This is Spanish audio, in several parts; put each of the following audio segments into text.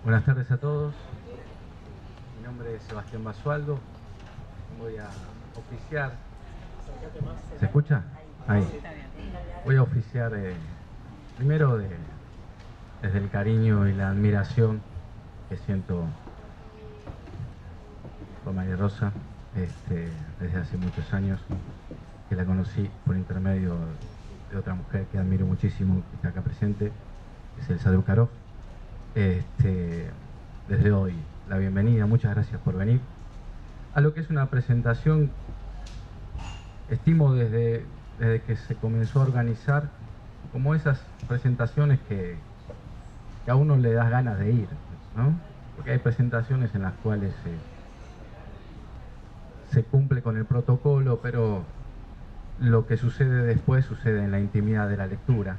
Buenas tardes a todos. Mi nombre es Sebastián Basualdo. Voy a oficiar. ¿Se escucha? Ahí. Voy a oficiar primero desde el cariño y la admiración que siento por María Rosa desde hace muchos años, que la conocí por intermedio de otra mujer que admiro muchísimo, que está acá presente, que es Elsa Drukarov. Desde hoy, la bienvenida, muchas gracias por venir a lo que es una presentación, estimo desde que se comenzó a organizar, como esas presentaciones que a uno le das ganas de ir, ¿no? Porque hay presentaciones en las cuales se cumple con el protocolo, pero lo que sucede después sucede en la intimidad de la lectura.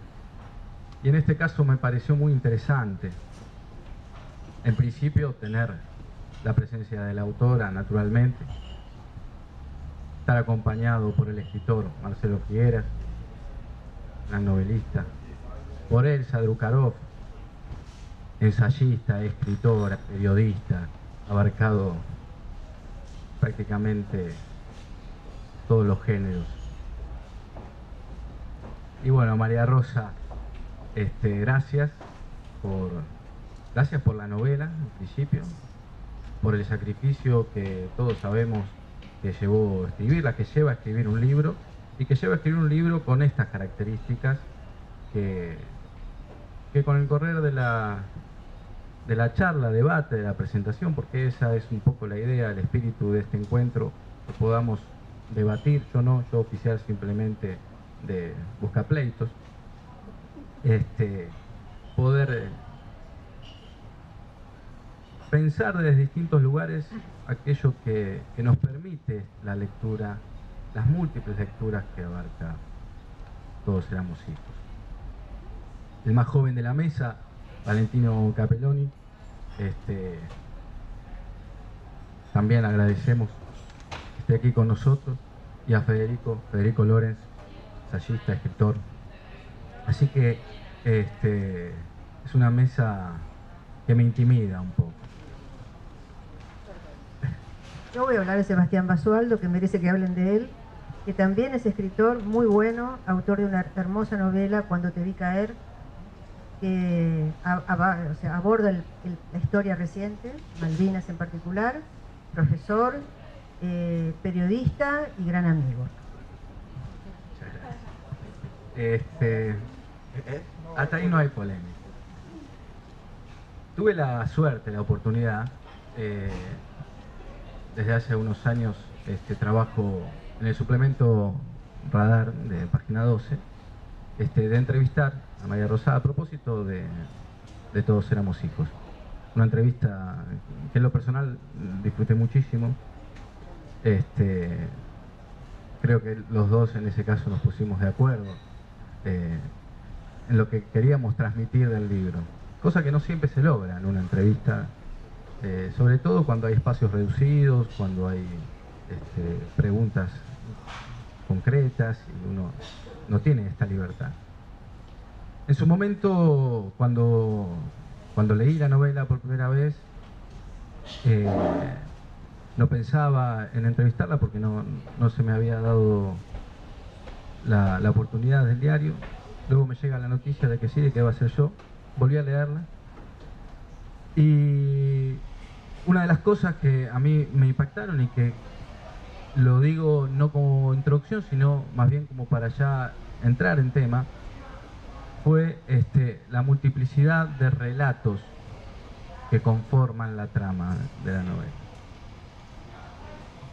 Y en este caso me pareció muy interesante, en principio, tener la presencia de la autora, naturalmente, estar acompañado por el escritor Marcelo Figueras, gran novelista, por Elsa Drukarov, ensayista, escritora, periodista, abarcado prácticamente todos los géneros. Y bueno, María Rosa, gracias por la novela, en principio, por el sacrificio que todos sabemos que llevó a escribirla, que lleva a escribir un libro, y que lleva a escribir un libro con estas características que con el correr de la charla, debate, de la presentación, porque esa es un poco la idea, el espíritu de este encuentro, que podamos debatir, yo oficiar simplemente de buscapleitos, poder pensar desde distintos lugares aquello que nos permite la lectura, las múltiples lecturas que abarca Todos éramos hijos. El más joven de la mesa, Valentino Capelloni, también agradecemos que esté aquí con nosotros, y a Federico Lorenz, ensayista, escritor. Así que es una mesa que me intimida un poco. Yo voy a hablar de Sebastián Basualdo, que merece que hablen de él, que también es escritor muy bueno, autor de una hermosa novela, Cuando te vi caer, que aborda la historia reciente, Malvinas en particular, profesor, periodista y gran amigo. Hasta ahí no hay polémica. Tuve la suerte, la oportunidad, desde hace unos años trabajo en el suplemento Radar de Página 12, de entrevistar a María Rosa a propósito de Todos éramos hijos. Una entrevista que en lo personal disfruté muchísimo. Creo que los dos en ese caso nos pusimos de acuerdo en lo que queríamos transmitir del libro, cosa que no siempre se logra en una entrevista, sobre todo cuando hay espacios reducidos, cuando hay preguntas concretas y uno no tiene esta libertad. En su momento, cuando leí la novela por primera vez, no pensaba en entrevistarla porque no se me había dado la oportunidad del diario. Luego me llega la noticia de que sí, de que va a ser yo. Volví a leerla. Y una de las cosas que a mí me impactaron, y que lo digo no como introducción, sino más bien como para ya entrar en tema, fue la multiplicidad de relatos que conforman la trama de la novela.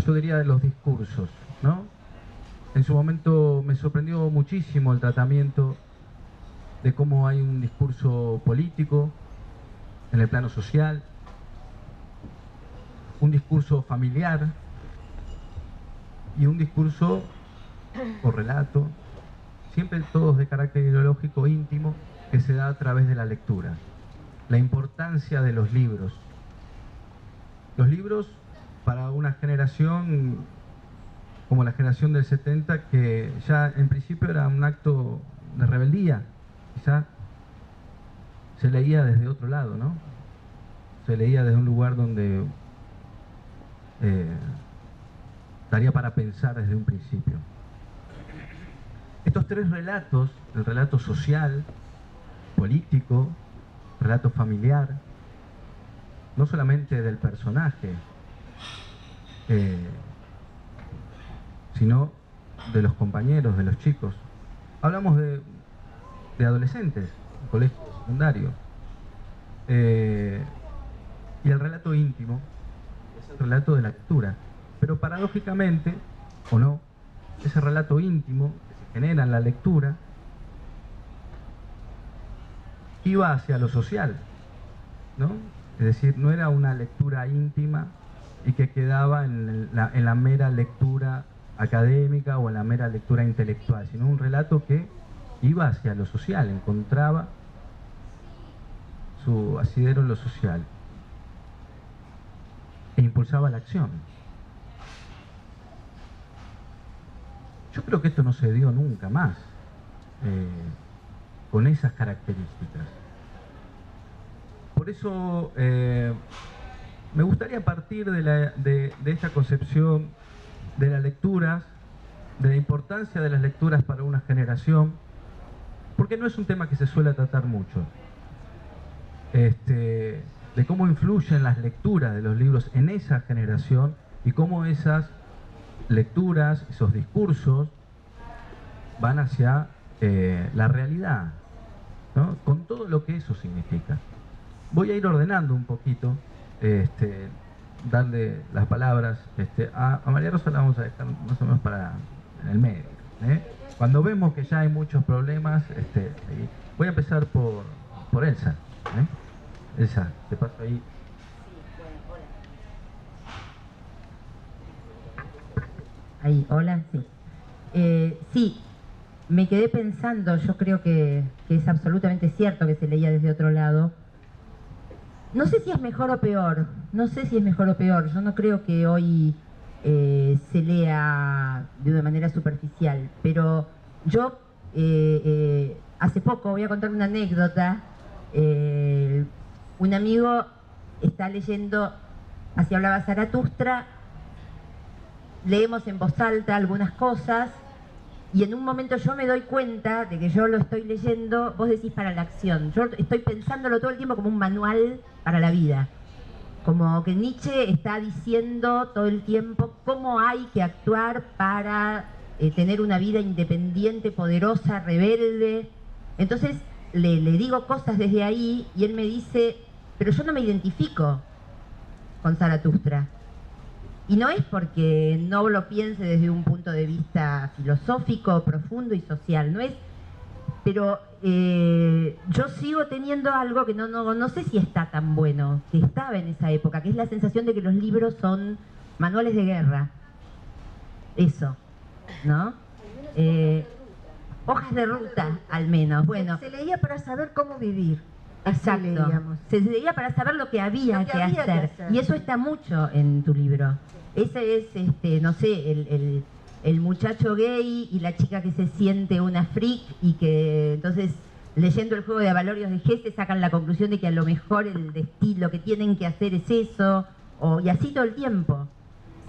Yo diría de los discursos, ¿no? En su momento me sorprendió muchísimo el tratamiento de cómo hay un discurso político en el plano social, un discurso familiar y un discurso o relato, siempre todos de carácter ideológico íntimo, que se da a través de la lectura. La importancia de los libros. Los libros para una generación como la generación del 70, que ya en principio era un acto de rebeldía, quizá se leía desde otro lado, ¿no? se leía desde un lugar donde daría para pensar desde un principio. Estos tres relatos, el relato social, político, relato familiar, no solamente del personaje, sino de los compañeros, de los chicos. Hablamos de adolescentes, colegio secundario. Y el relato íntimo es el relato de la lectura. Pero paradójicamente, o no, ese relato íntimo que se genera en la lectura iba hacia lo social, ¿no? Es decir, no era una lectura íntima y que quedaba en la mera lectura académica o en la mera lectura intelectual, sino un relato que iba hacia lo social, encontraba su asidero en lo social e impulsaba la acción. Yo creo que esto no se dio nunca más con esas características. Por eso me gustaría partir de esta concepción de las lecturas, de la importancia de las lecturas para una generación, porque no es un tema que se suele tratar mucho, de cómo influyen las lecturas de los libros en esa generación y cómo esas lecturas, esos discursos van hacia la realidad, ¿no? Con todo lo que eso significa. Voy a ir ordenando un poquito, darle las palabras a María Rosa, la vamos a dejar más o menos para en el medio, Cuando vemos que ya hay muchos problemas, voy a empezar por Elsa, Elsa, te paso ahí. Ahí, hola, sí. Sí, me quedé pensando, yo creo que es absolutamente cierto que se leía desde otro lado. No sé si es mejor o peor, yo no creo que hoy se lea de una manera superficial, pero yo hace poco, voy a contar una anécdota, un amigo está leyendo Así hablaba Zaratustra, leemos en voz alta algunas cosas y en un momento yo me doy cuenta de que yo lo estoy leyendo, vos decís para la acción, yo estoy pensándolo todo el tiempo como un manual para la vida, como que Nietzsche está diciendo todo el tiempo cómo hay que actuar para tener una vida independiente, poderosa, rebelde. Entonces le digo cosas desde ahí y él me dice, pero yo no me identifico con Zaratustra. Y no es porque no lo piense desde un punto de vista filosófico, profundo y social, no es, pero yo sigo teniendo algo que no sé si está tan bueno, que estaba en esa época, que es la sensación de que los libros son manuales de guerra. Eso, ¿no? Hojas de ruta, al menos. Bueno, se leía para saber cómo vivir. Exacto. Se leía para saber lo que había que hacer. Y eso está mucho en tu libro. Ese es, no sé, el muchacho gay y la chica que se siente una freak y que entonces leyendo el juego de Avalorios de Gese sacan la conclusión de que a lo mejor el destino, lo que tienen que hacer es eso, y así todo el tiempo.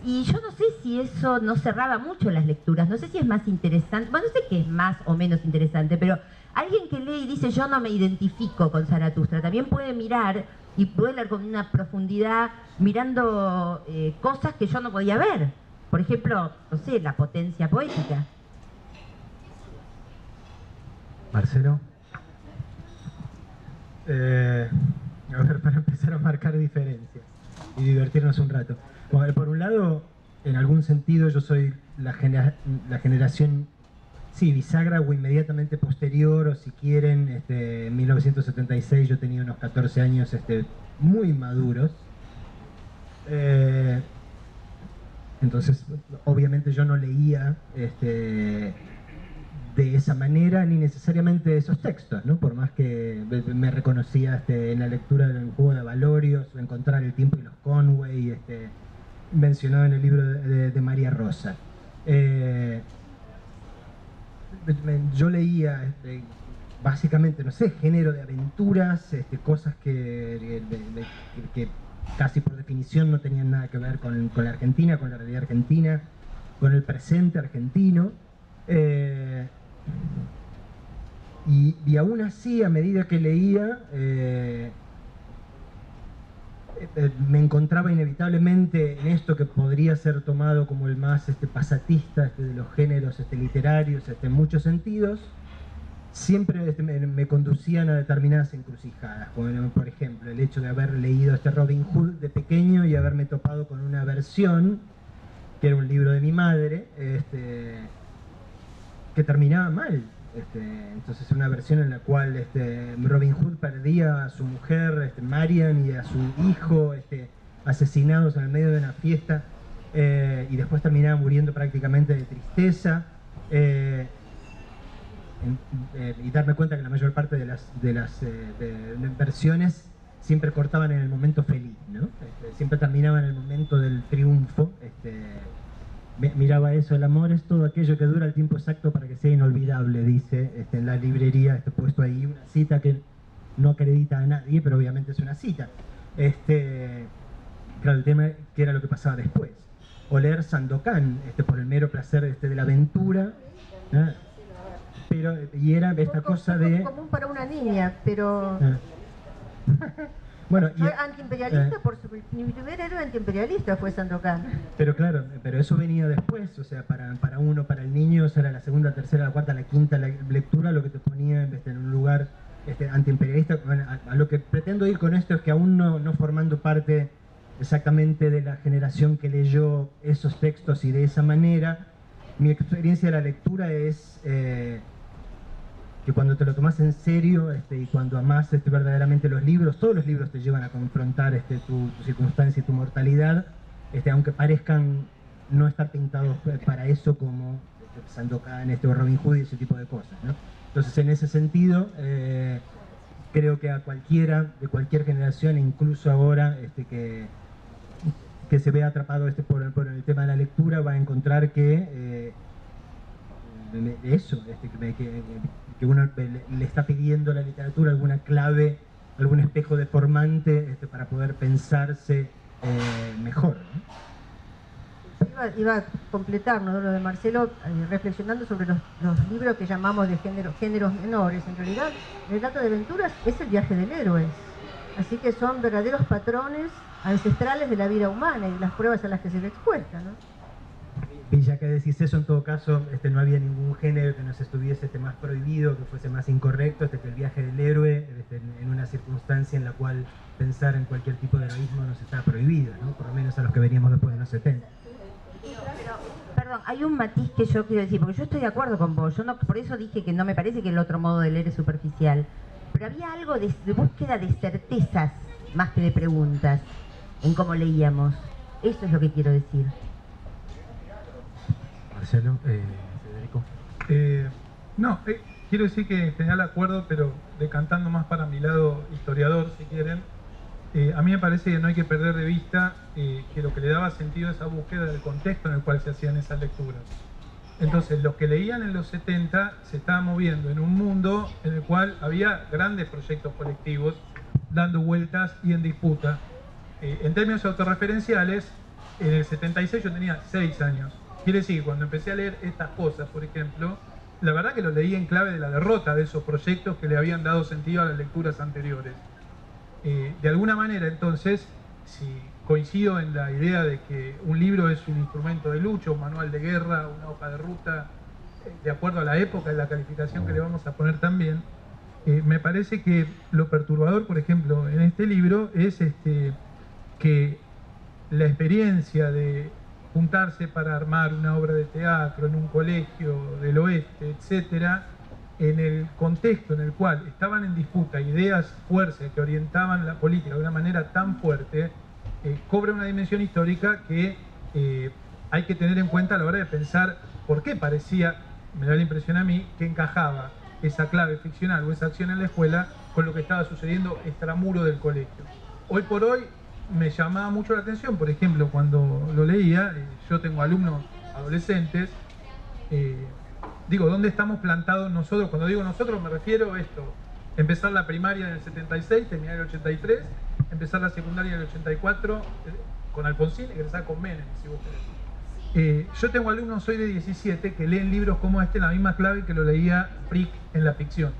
Y yo no sé si eso no cerraba mucho las lecturas, no sé si es más interesante, bueno, no sé qué es más o menos interesante, pero alguien que lee y dice yo no me identifico con Zaratustra, también puede mirar y puede leer con una profundidad mirando cosas que yo no podía ver. Por ejemplo, no sé, la potencia poética. Marcelo. A ver, para empezar a marcar diferencias y divertirnos un rato. Bueno, por un lado, en algún sentido yo soy la generación, sí, bisagra o inmediatamente posterior, o si quieren, en 1976 yo tenía unos 14 años muy maduros. Entonces, obviamente yo no leía de esa manera ni necesariamente esos textos, ¿no? Por más que me reconocía en la lectura del juego de Avalorios, o Encontrar el tiempo y los Conway, mencionado en el libro de María Rosa. Yo leía básicamente, no sé, género de aventuras, cosas que casi por definición no tenían nada que ver con la Argentina, con la realidad argentina, con el presente argentino. Y aún así, a medida que leía, me encontraba inevitablemente en esto que podría ser tomado como el más pasatista de los géneros literarios en muchos sentidos. Siempre me conducían a determinadas encrucijadas, como por ejemplo el hecho de haber leído Robin Hood de pequeño y haberme topado con una versión, que era un libro de mi madre, que terminaba mal. Entonces una versión en la cual Robin Hood perdía a su mujer, Marian, y a su hijo, asesinados en el medio de una fiesta, y después terminaba muriendo prácticamente de tristeza. Y darme cuenta que la mayor parte de las versiones siempre cortaban en el momento feliz, ¿no? Siempre terminaban en el momento del triunfo. Miraba eso: el amor es todo aquello que dura el tiempo exacto para que sea inolvidable, dice en la librería, puesto ahí una cita que no acredita a nadie, pero obviamente es una cita. Claro, el tema que era lo que pasaba después. O leer Sandokan, por el mero placer de la aventura, ¿eh? Pero, y era esta cosa de... común para una niña, pero... Bueno, soy antiimperialista, mi primer héroe antiimperialista fue Sandokan. Pero claro, pero eso venía después, o sea, para el niño, o sea, era la segunda, tercera, la cuarta, la quinta lectura lo que te ponía en un lugar antiimperialista. Bueno, a lo que pretendo ir con esto es que aún no formando parte exactamente de la generación que leyó esos textos y de esa manera, mi experiencia de la lectura es... que cuando te lo tomas en serio y cuando amás verdaderamente los libros, todos los libros te llevan a confrontar tu circunstancia y tu mortalidad, aunque parezcan no estar pintados para eso, como Sandokan, o Robin Hood y ese tipo de cosas, ¿no? Entonces, en ese sentido, creo que a cualquiera de cualquier generación, incluso ahora que se vea atrapado por el tema de la lectura, va a encontrar que eso, que uno le está pidiendo a la literatura alguna clave, algún espejo deformante para poder pensarse mejor, ¿no? Iba a completar, ¿no?, lo de Marcelo, reflexionando sobre los libros que llamamos de géneros menores. En realidad, el relato de aventuras es el viaje del héroe, así que son verdaderos patrones ancestrales de la vida humana y de las pruebas a las que se ve expuesta, ¿no? Y ya que decís eso, en todo caso, no había ningún género que nos estuviese más prohibido, que fuese más incorrecto, que el viaje del héroe, en una circunstancia en la cual pensar en cualquier tipo de heroísmo nos está prohibido, ¿no? Por lo menos a los que veníamos después de los 70. Perdón, hay un matiz que yo quiero decir, porque yo estoy de acuerdo con vos, por eso dije que no me parece que el otro modo de leer es superficial, pero había algo de búsqueda de certezas más que de preguntas en cómo leíamos. Eso es lo que quiero decir. Marcelo, Federico. Quiero decir que en general acuerdo, pero decantando más para mi lado historiador, si quieren, a mí me parece que no hay que perder de vista que lo que le daba sentido a esa búsqueda del contexto en el cual se hacían esas lecturas. Entonces, los que leían en los 70 se estaban moviendo en un mundo en el cual había grandes proyectos colectivos dando vueltas y en disputa. En términos autorreferenciales, en el 76 yo tenía 6 años. Quiere decir, cuando empecé a leer estas cosas, por ejemplo, la verdad que lo leí en clave de la derrota de esos proyectos que le habían dado sentido a las lecturas anteriores. De alguna manera, entonces, si coincido en la idea de que un libro es un instrumento de lucha, un manual de guerra, una hoja de ruta, de acuerdo a la época y la calificación que le vamos a poner también, me parece que lo perturbador, por ejemplo, en este libro es que la experiencia de juntarse para armar una obra de teatro en un colegio del oeste, etcétera, en el contexto en el cual estaban en disputa ideas fuertes que orientaban la política de una manera tan fuerte, cobra una dimensión histórica que hay que tener en cuenta a la hora de pensar por qué parecía, me da la impresión a mí, que encajaba esa clave ficcional o esa acción en la escuela con lo que estaba sucediendo extramuro del colegio. Hoy por hoy me llamaba mucho la atención, por ejemplo, cuando lo leía, yo tengo alumnos adolescentes, digo, ¿dónde estamos plantados nosotros? Cuando digo nosotros me refiero a esto. Empezar la primaria en el 76, terminar en el 83, empezar la secundaria en el 84, con Alfonsín, egresar con Menem, si vos querés. Yo tengo alumnos hoy de 17 que leen libros como este en la misma clave que lo leía Frick en la ficción.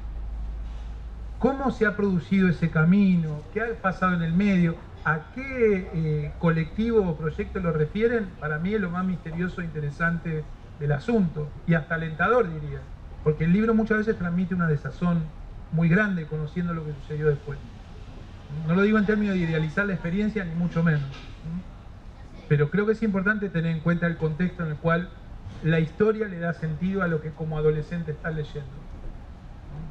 ¿Cómo se ha producido ese camino? ¿Qué ha pasado en el medio? ¿A qué colectivo o proyecto lo refieren? Para mí es lo más misterioso e interesante del asunto, y hasta alentador, diría, porque el libro muchas veces transmite una desazón muy grande conociendo lo que sucedió después. No lo digo en términos de idealizar la experiencia, ni mucho menos, pero creo que es importante tener en cuenta el contexto en el cual la historia le da sentido a lo que como adolescente estás leyendo.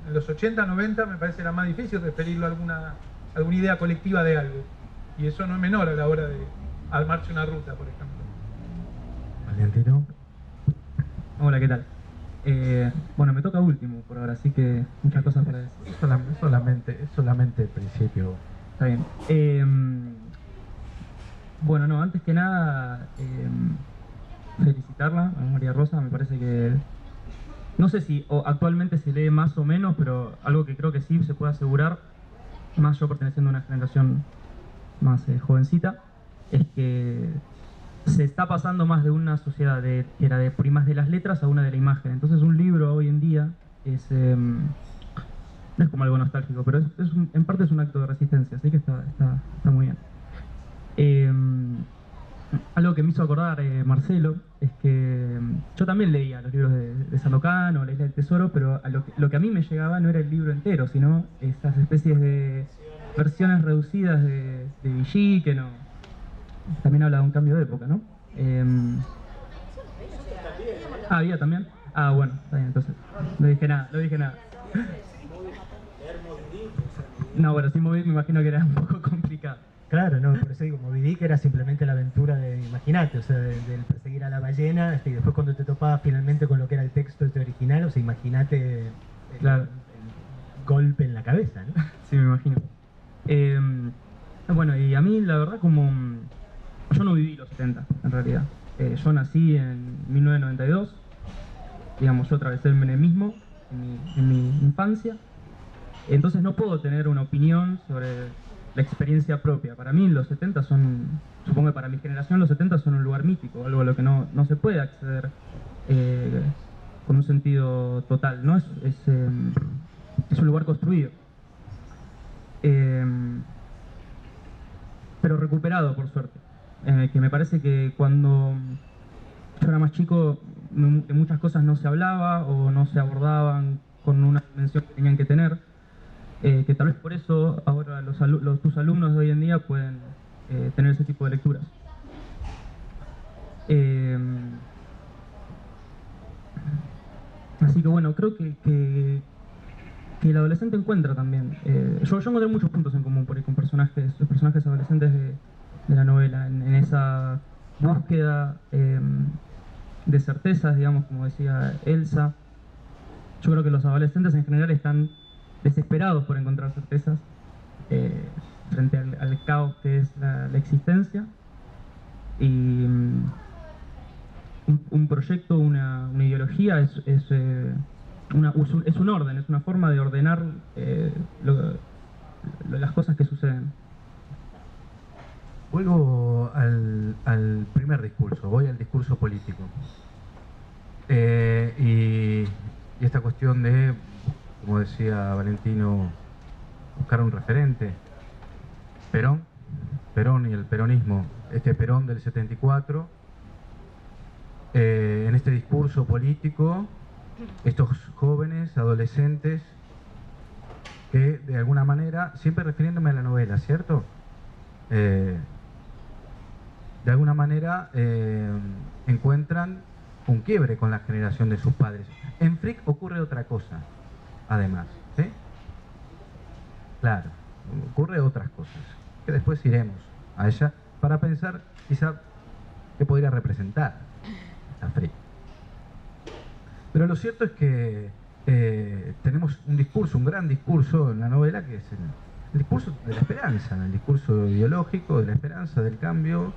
En los 80, 90 me parece era más difícil referirlo a alguna idea colectiva de algo, y eso no es menor a la hora de armarse una ruta, por ejemplo. Valentino. Hola, ¿qué tal? Bueno, me toca último por ahora, así que muchas cosas para decir. Es solamente el principio. Está bien. Bueno, no, antes que nada, felicitarla a María Rosa. Me parece que, no sé si actualmente se lee más o menos, pero algo que creo que sí se puede asegurar, más yo perteneciendo a una generación más jovencita, es que se está pasando más de una sociedad que era de primas de las letras a una de la imagen. Entonces un libro hoy en día no es como algo nostálgico, pero en parte es un acto de resistencia, así que está muy bien. Algo que me hizo acordar Marcelo es que yo también leía los libros de Sandokan o La Isla del Tesoro, pero lo que a mí me llegaba no era el libro entero, sino estas especies de versiones reducidas de Vichy, que no... También habla de un cambio de época, ¿no? ¿Había también? Ah, bueno, está bien, entonces. No dije nada. No, bueno, sin Moby me imagino que era un poco complicado. Claro, no, por eso digo, Moby Dick era simplemente la aventura de, imagínate, o sea, del perseguir a la ballena, y después cuando te topabas finalmente con lo que era el texto original, o sea, imagínate claro, el golpe en la cabeza, ¿no? Sí, me imagino. Bueno, y a mí, la verdad, como... Yo no viví los 70, en realidad. Yo nací en 1992, digamos, yo atravesé el menemismo en mi infancia, entonces no puedo tener una opinión sobre la experiencia propia. Para mí los 70 son, supongo que para mi generación los 70 son un lugar mítico, algo a lo que no se puede acceder con un sentido total, ¿no? Es un lugar construido. Pero recuperado, por suerte. Que me parece que cuando yo era más chico, que muchas cosas no se hablaba o no se abordaban con una dimensión que tenían que tener, que tal vez por eso ahora tus alumnos de hoy en día pueden tener ese tipo de lecturas. Así que bueno, creo que el adolescente encuentra también. Yo encontré muchos puntos en común por ahí con los personajes adolescentes de la novela, en esa búsqueda de certezas, digamos, como decía Elsa. Yo creo que los adolescentes en general están desesperados por encontrar certezas frente al caos que es la existencia, y un proyecto, una ideología es un orden, es una forma de ordenar las cosas que suceden. Vuelvo al primer discurso, voy al discurso político. Y esta cuestión de, como decía Valentino, buscar un referente. Perón y el peronismo, este Perón del 74, en este discurso político, estos jóvenes, adolescentes, que de alguna manera, siempre refiriéndome a la novela, ¿cierto? De alguna manera encuentran un quiebre con la generación de sus padres. En Frick ocurre otra cosa, además, ¿sí? Claro, ocurre otras cosas, que después iremos a ella para pensar quizá qué podría representar a Frick. Pero lo cierto es que tenemos un discurso, un gran discurso en la novela, que es el discurso de la esperanza, el discurso ideológico de la esperanza, del cambio,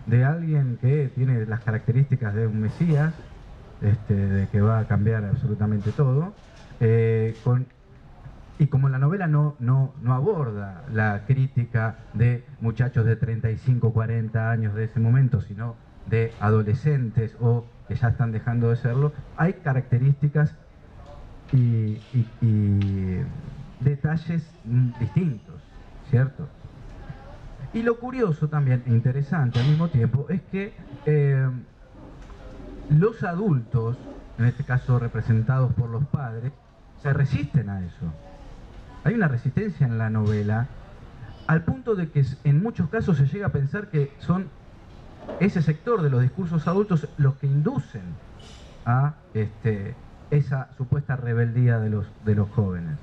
de alguien que tiene las características de un Mesías, de que va a cambiar absolutamente todo. Y como la novela no aborda la crítica de muchachos de 35, 40 años de ese momento, sino de adolescentes o que ya están dejando de serlo, hay características y detalles distintos, ¿cierto? Y lo curioso también, e interesante al mismo tiempo, es que los adultos, en este caso representados por los padres, se resisten a eso. Hay una resistencia en la novela, al punto de que en muchos casos se llega a pensar que son ese sector de los discursos adultos los que inducen a esa supuesta rebeldía de los jóvenes.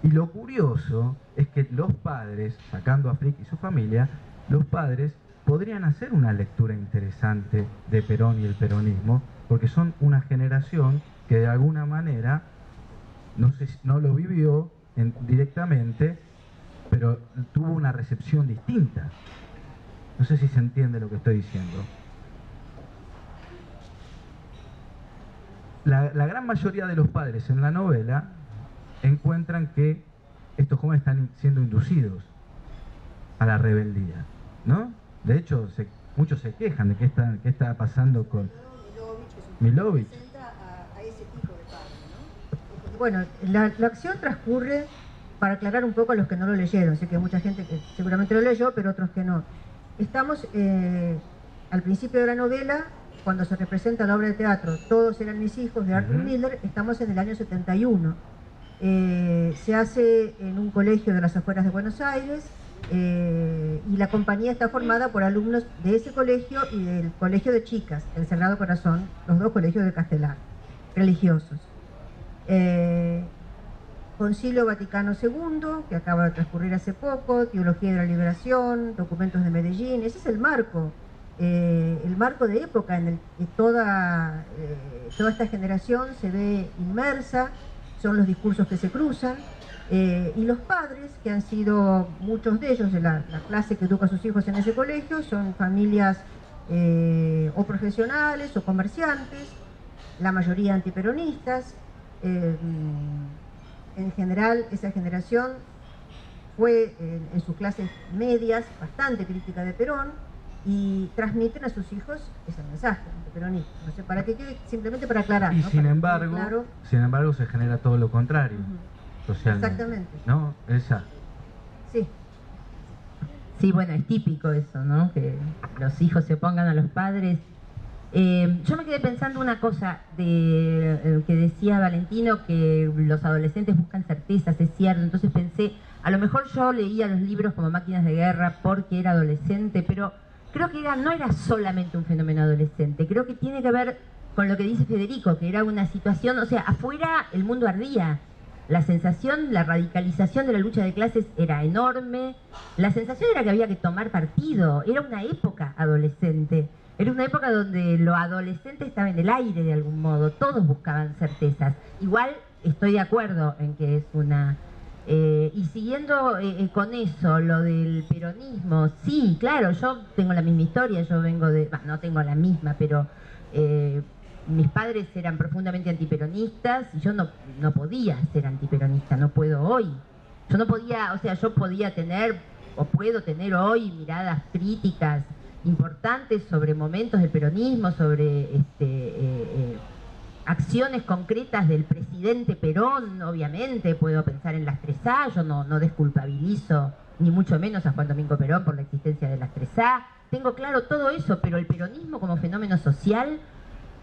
Y lo curioso es que los padres, sacando a Frick y su familia, los padres podrían hacer una lectura interesante de Perón y el peronismo, porque son una generación que de alguna manera no lo vivió directamente, pero tuvo una recepción distinta. No sé si se entiende lo que estoy diciendo. La gran mayoría de los padres en la novela encuentran que estos jóvenes están siendo inducidos a la rebeldía, ¿no? De hecho, muchos se quejan de qué está pasando con Milovich. Bueno, la acción transcurre, para aclarar un poco a los que no lo leyeron, sé que hay mucha gente que seguramente lo leyó, pero otros que no. Estamos al principio de la novela, cuando se representa la obra de teatro Todos eran mis hijos, de Arthur Miller, estamos en el año 71. Se hace en un colegio de las afueras de Buenos Aires, y la compañía está formada por alumnos de ese colegio y del colegio de chicas, el Sagrado Corazón, los dos colegios de Castelar, religiosos. Concilio Vaticano II, que acaba de transcurrir hace poco, Teología de la Liberación, Documentos de Medellín. Ese es el marco de época en el que toda esta generación se ve inmersa, son los discursos que se cruzan, y los padres, que han sido muchos de ellos de la clase que educa a sus hijos en ese colegio, son familias o profesionales o comerciantes, la mayoría antiperonistas. En general, esa generación fue en sus clases medias bastante crítica de Perón y transmiten a sus hijos ese mensaje antiperonista. No sé, para que quede, simplemente para aclarar. Y ¿no? sin embargo, se genera todo lo contrario, socialmente. Exactamente. ¿No? Sí. Sí, bueno, es típico eso, ¿no? Que los hijos se opongan a los padres. Yo me quedé pensando una cosa que decía Valentino, que los adolescentes buscan certezas, es cierto. Entonces pensé, a lo mejor yo leía los libros como Máquinas de Guerra porque era adolescente, pero creo que no era solamente un fenómeno adolescente. Creo que tiene que ver con lo que dice Federico, que era una situación, o sea, afuera el mundo ardía. La sensación, la radicalización de la lucha de clases era enorme. La sensación era que había que tomar partido. Era una época adolescente. Era una época donde lo adolescente estaba en el aire de algún modo. Todos buscaban certezas. Igual estoy de acuerdo en que es una... y siguiendo con eso, lo del peronismo, sí, claro, yo tengo la misma historia, yo vengo de... no tengo la misma, pero... mis padres eran profundamente antiperonistas y yo no podía ser antiperonista, no puedo hoy. Yo no podía, o sea, yo podía tener, o puedo tener hoy, miradas críticas importantes sobre momentos del peronismo, sobre acciones concretas del presidente Perón, obviamente. Puedo pensar en las 3A, yo no desculpabilizo ni mucho menos a Juan Domingo Perón por la existencia de las 3A. Tengo claro todo eso, pero el peronismo como fenómeno social,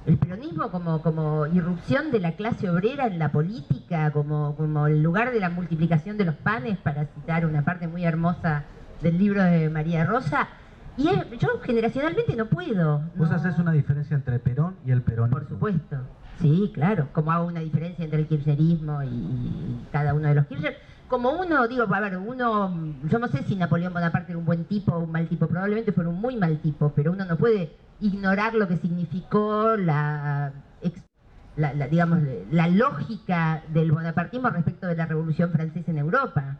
el peronismo como irrupción de la clase obrera en la política, como el lugar de la multiplicación de los panes, para citar una parte muy hermosa del libro de María Rosa, y yo generacionalmente no puedo. ¿Vos haces una diferencia entre Perón y el peronismo? Por supuesto, sí, claro, como hago una diferencia entre el kirchnerismo y cada uno de los Kirchner. Como uno, digo, a ver, yo no sé si Napoleón Bonaparte era un buen tipo o un mal tipo, probablemente fue un muy mal tipo, pero uno no puede ignorar lo que significó digamos, la lógica del bonapartismo respecto de la Revolución Francesa en Europa.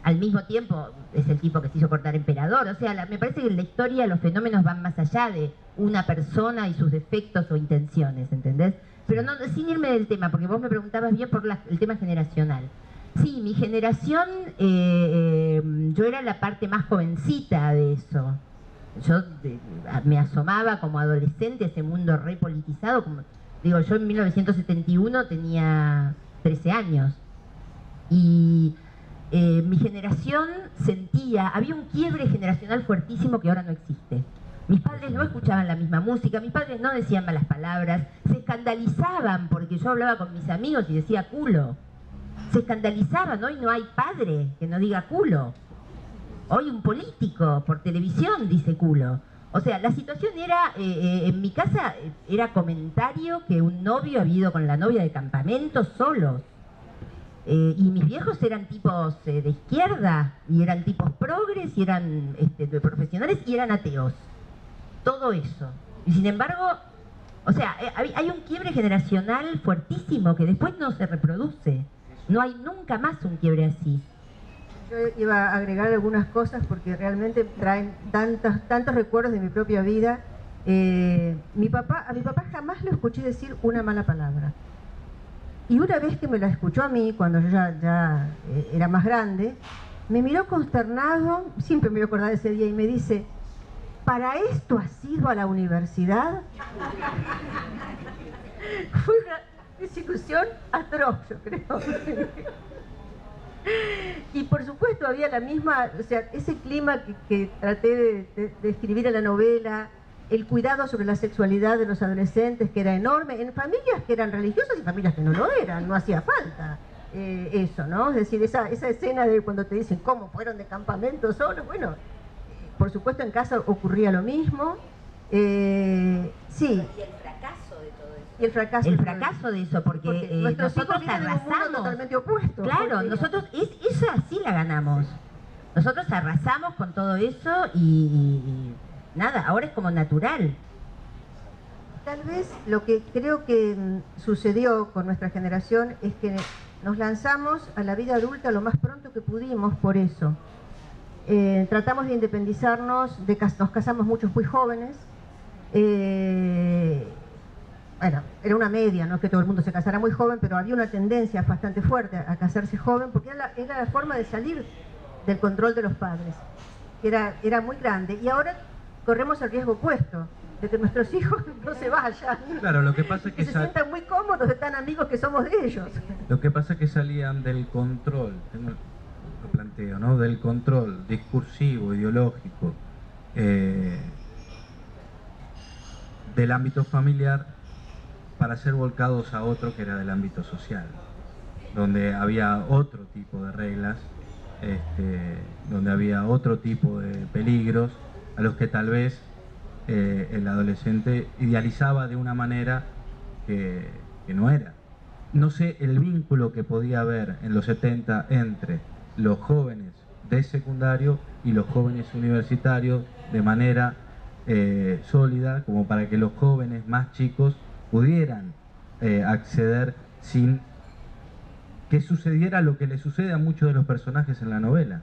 al mismo tiempo es el tipo que se hizo cortar emperador. O sea, me parece que en la historia los fenómenos van más allá de una persona y sus defectos o intenciones, ¿entendés? Pero no, sin irme del tema, porque vos me preguntabas bien por el tema generacional. Sí, mi generación, yo era la parte más jovencita de eso. Yo me asomaba como adolescente a ese mundo repolitizado. Digo, yo en 1971 tenía 13 años. Y mi generación sentía, había un quiebre generacional fuertísimo que ahora no existe. Mis padres no escuchaban la misma música, mis padres no decían malas palabras, se escandalizaban porque yo hablaba con mis amigos y decía culo. Se escandalizaban, hoy no hay padre que no diga culo. Hoy un político por televisión dice culo. O sea, la situación era, en mi casa, era comentario que un novio había ido con la novia de campamento solos. Y mis viejos eran tipos de izquierda, y eran tipos progres, y eran profesionales, y eran ateos. Todo eso. Y sin embargo, o sea, hay un quiebre generacional fuertísimo que después no se reproduce. No hay nunca más un quiebre así. Yo iba a agregar algunas cosas porque realmente traen tantos recuerdos de mi propia vida. A mi papá jamás lo escuché decir una mala palabra. Y una vez que me la escuchó a mí, cuando yo ya era más grande, me miró consternado, siempre me voy a acordar de ese día, y me dice, ¿para esto has ido a la universidad? Fue una discusión atroz, yo creo. Y por supuesto había la misma, o sea, ese clima que traté de escribir en la novela, el cuidado sobre la sexualidad de los adolescentes, que era enorme, en familias que eran religiosas y familias que no lo eran, no hacía falta eso, ¿no? Es decir, esa escena de cuando te dicen cómo fueron de campamento solos, bueno, por supuesto en casa ocurría lo mismo. Sí. Y el fracaso de todo eso. Y el fracaso de eso, porque nosotros arrasamos. Totalmente opuesto. Claro, nosotros, eso así la ganamos. Nosotros arrasamos con todo eso y nada, ahora es como natural. Tal vez lo que creo que sucedió con nuestra generación es que nos lanzamos a la vida adulta lo más pronto que pudimos por eso. Tratamos de independizarnos, nos casamos muchos muy jóvenes. Bueno, era una media, no es que todo el mundo se casara muy joven, pero había una tendencia bastante fuerte a casarse joven, porque era la forma de salir del control de los padres, que era muy grande. Y ahora corremos el riesgo opuesto, de que nuestros hijos no se vayan. Claro, lo que pasa es que se sientan muy cómodos de tan amigos que somos de ellos. Lo que pasa es que salían del control, lo planteo, ¿no? Del control discursivo, ideológico, del ámbito familiar, para ser volcados a otro que era del ámbito social, donde había otro tipo de reglas, donde había otro tipo de peligros, a los que tal vez el adolescente idealizaba de una manera que no era. No sé el vínculo que podía haber en los 70 entre los jóvenes de secundario y los jóvenes universitarios de manera sólida, como para que los jóvenes más chicos pudieran acceder sin que sucediera lo que le sucede a muchos de los personajes en la novela.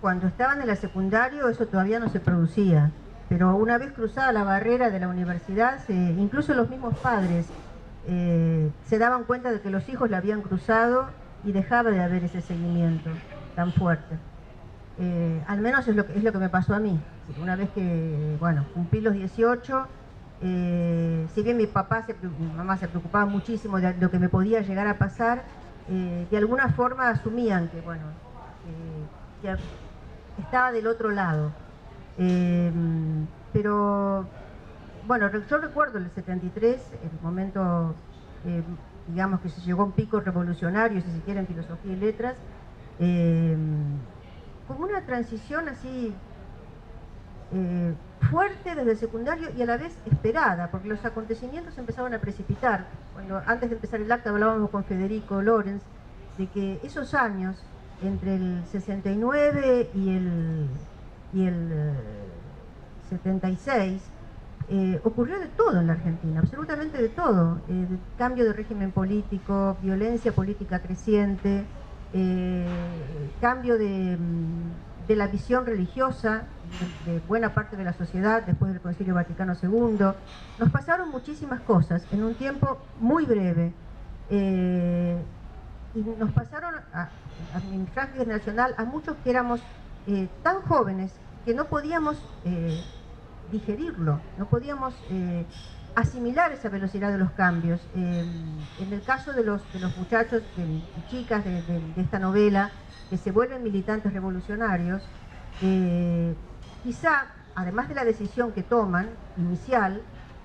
Cuando estaban en la secundario eso todavía no se producía, pero una vez cruzada la barrera de la universidad, incluso los mismos padres se daban cuenta de que los hijos la habían cruzado y dejaba de haber ese seguimiento tan fuerte. Al menos es lo que me pasó a mí. Una vez que, bueno, cumplí los 18, si bien mi mamá se preocupaba muchísimo de lo que me podía llegar a pasar, de alguna forma asumían que, bueno, que estaba del otro lado. Pero, bueno, yo recuerdo el 73, el momento, digamos que se llegó a un pico revolucionario, si se quiere, en filosofía y letras, como una transición así fuerte desde el secundario y a la vez esperada, porque los acontecimientos empezaban a precipitar. Cuando antes de empezar el acto hablábamos con Federico Lorenz de que esos años entre el 69 y el 76 ocurrió de todo en la Argentina, absolutamente de todo, cambio de régimen político, violencia política creciente, cambio de la visión religiosa de buena parte de la sociedad después del Concilio Vaticano II. Nos pasaron muchísimas cosas en un tiempo muy breve, y nos pasaron a mi franja generacional a muchos que éramos tan jóvenes que no podíamos digerirlo, no podíamos asimilar esa velocidad de los cambios. En el caso de los muchachos y chicas de esta novela que se vuelven militantes revolucionarios, quizá, además de la decisión que toman inicial,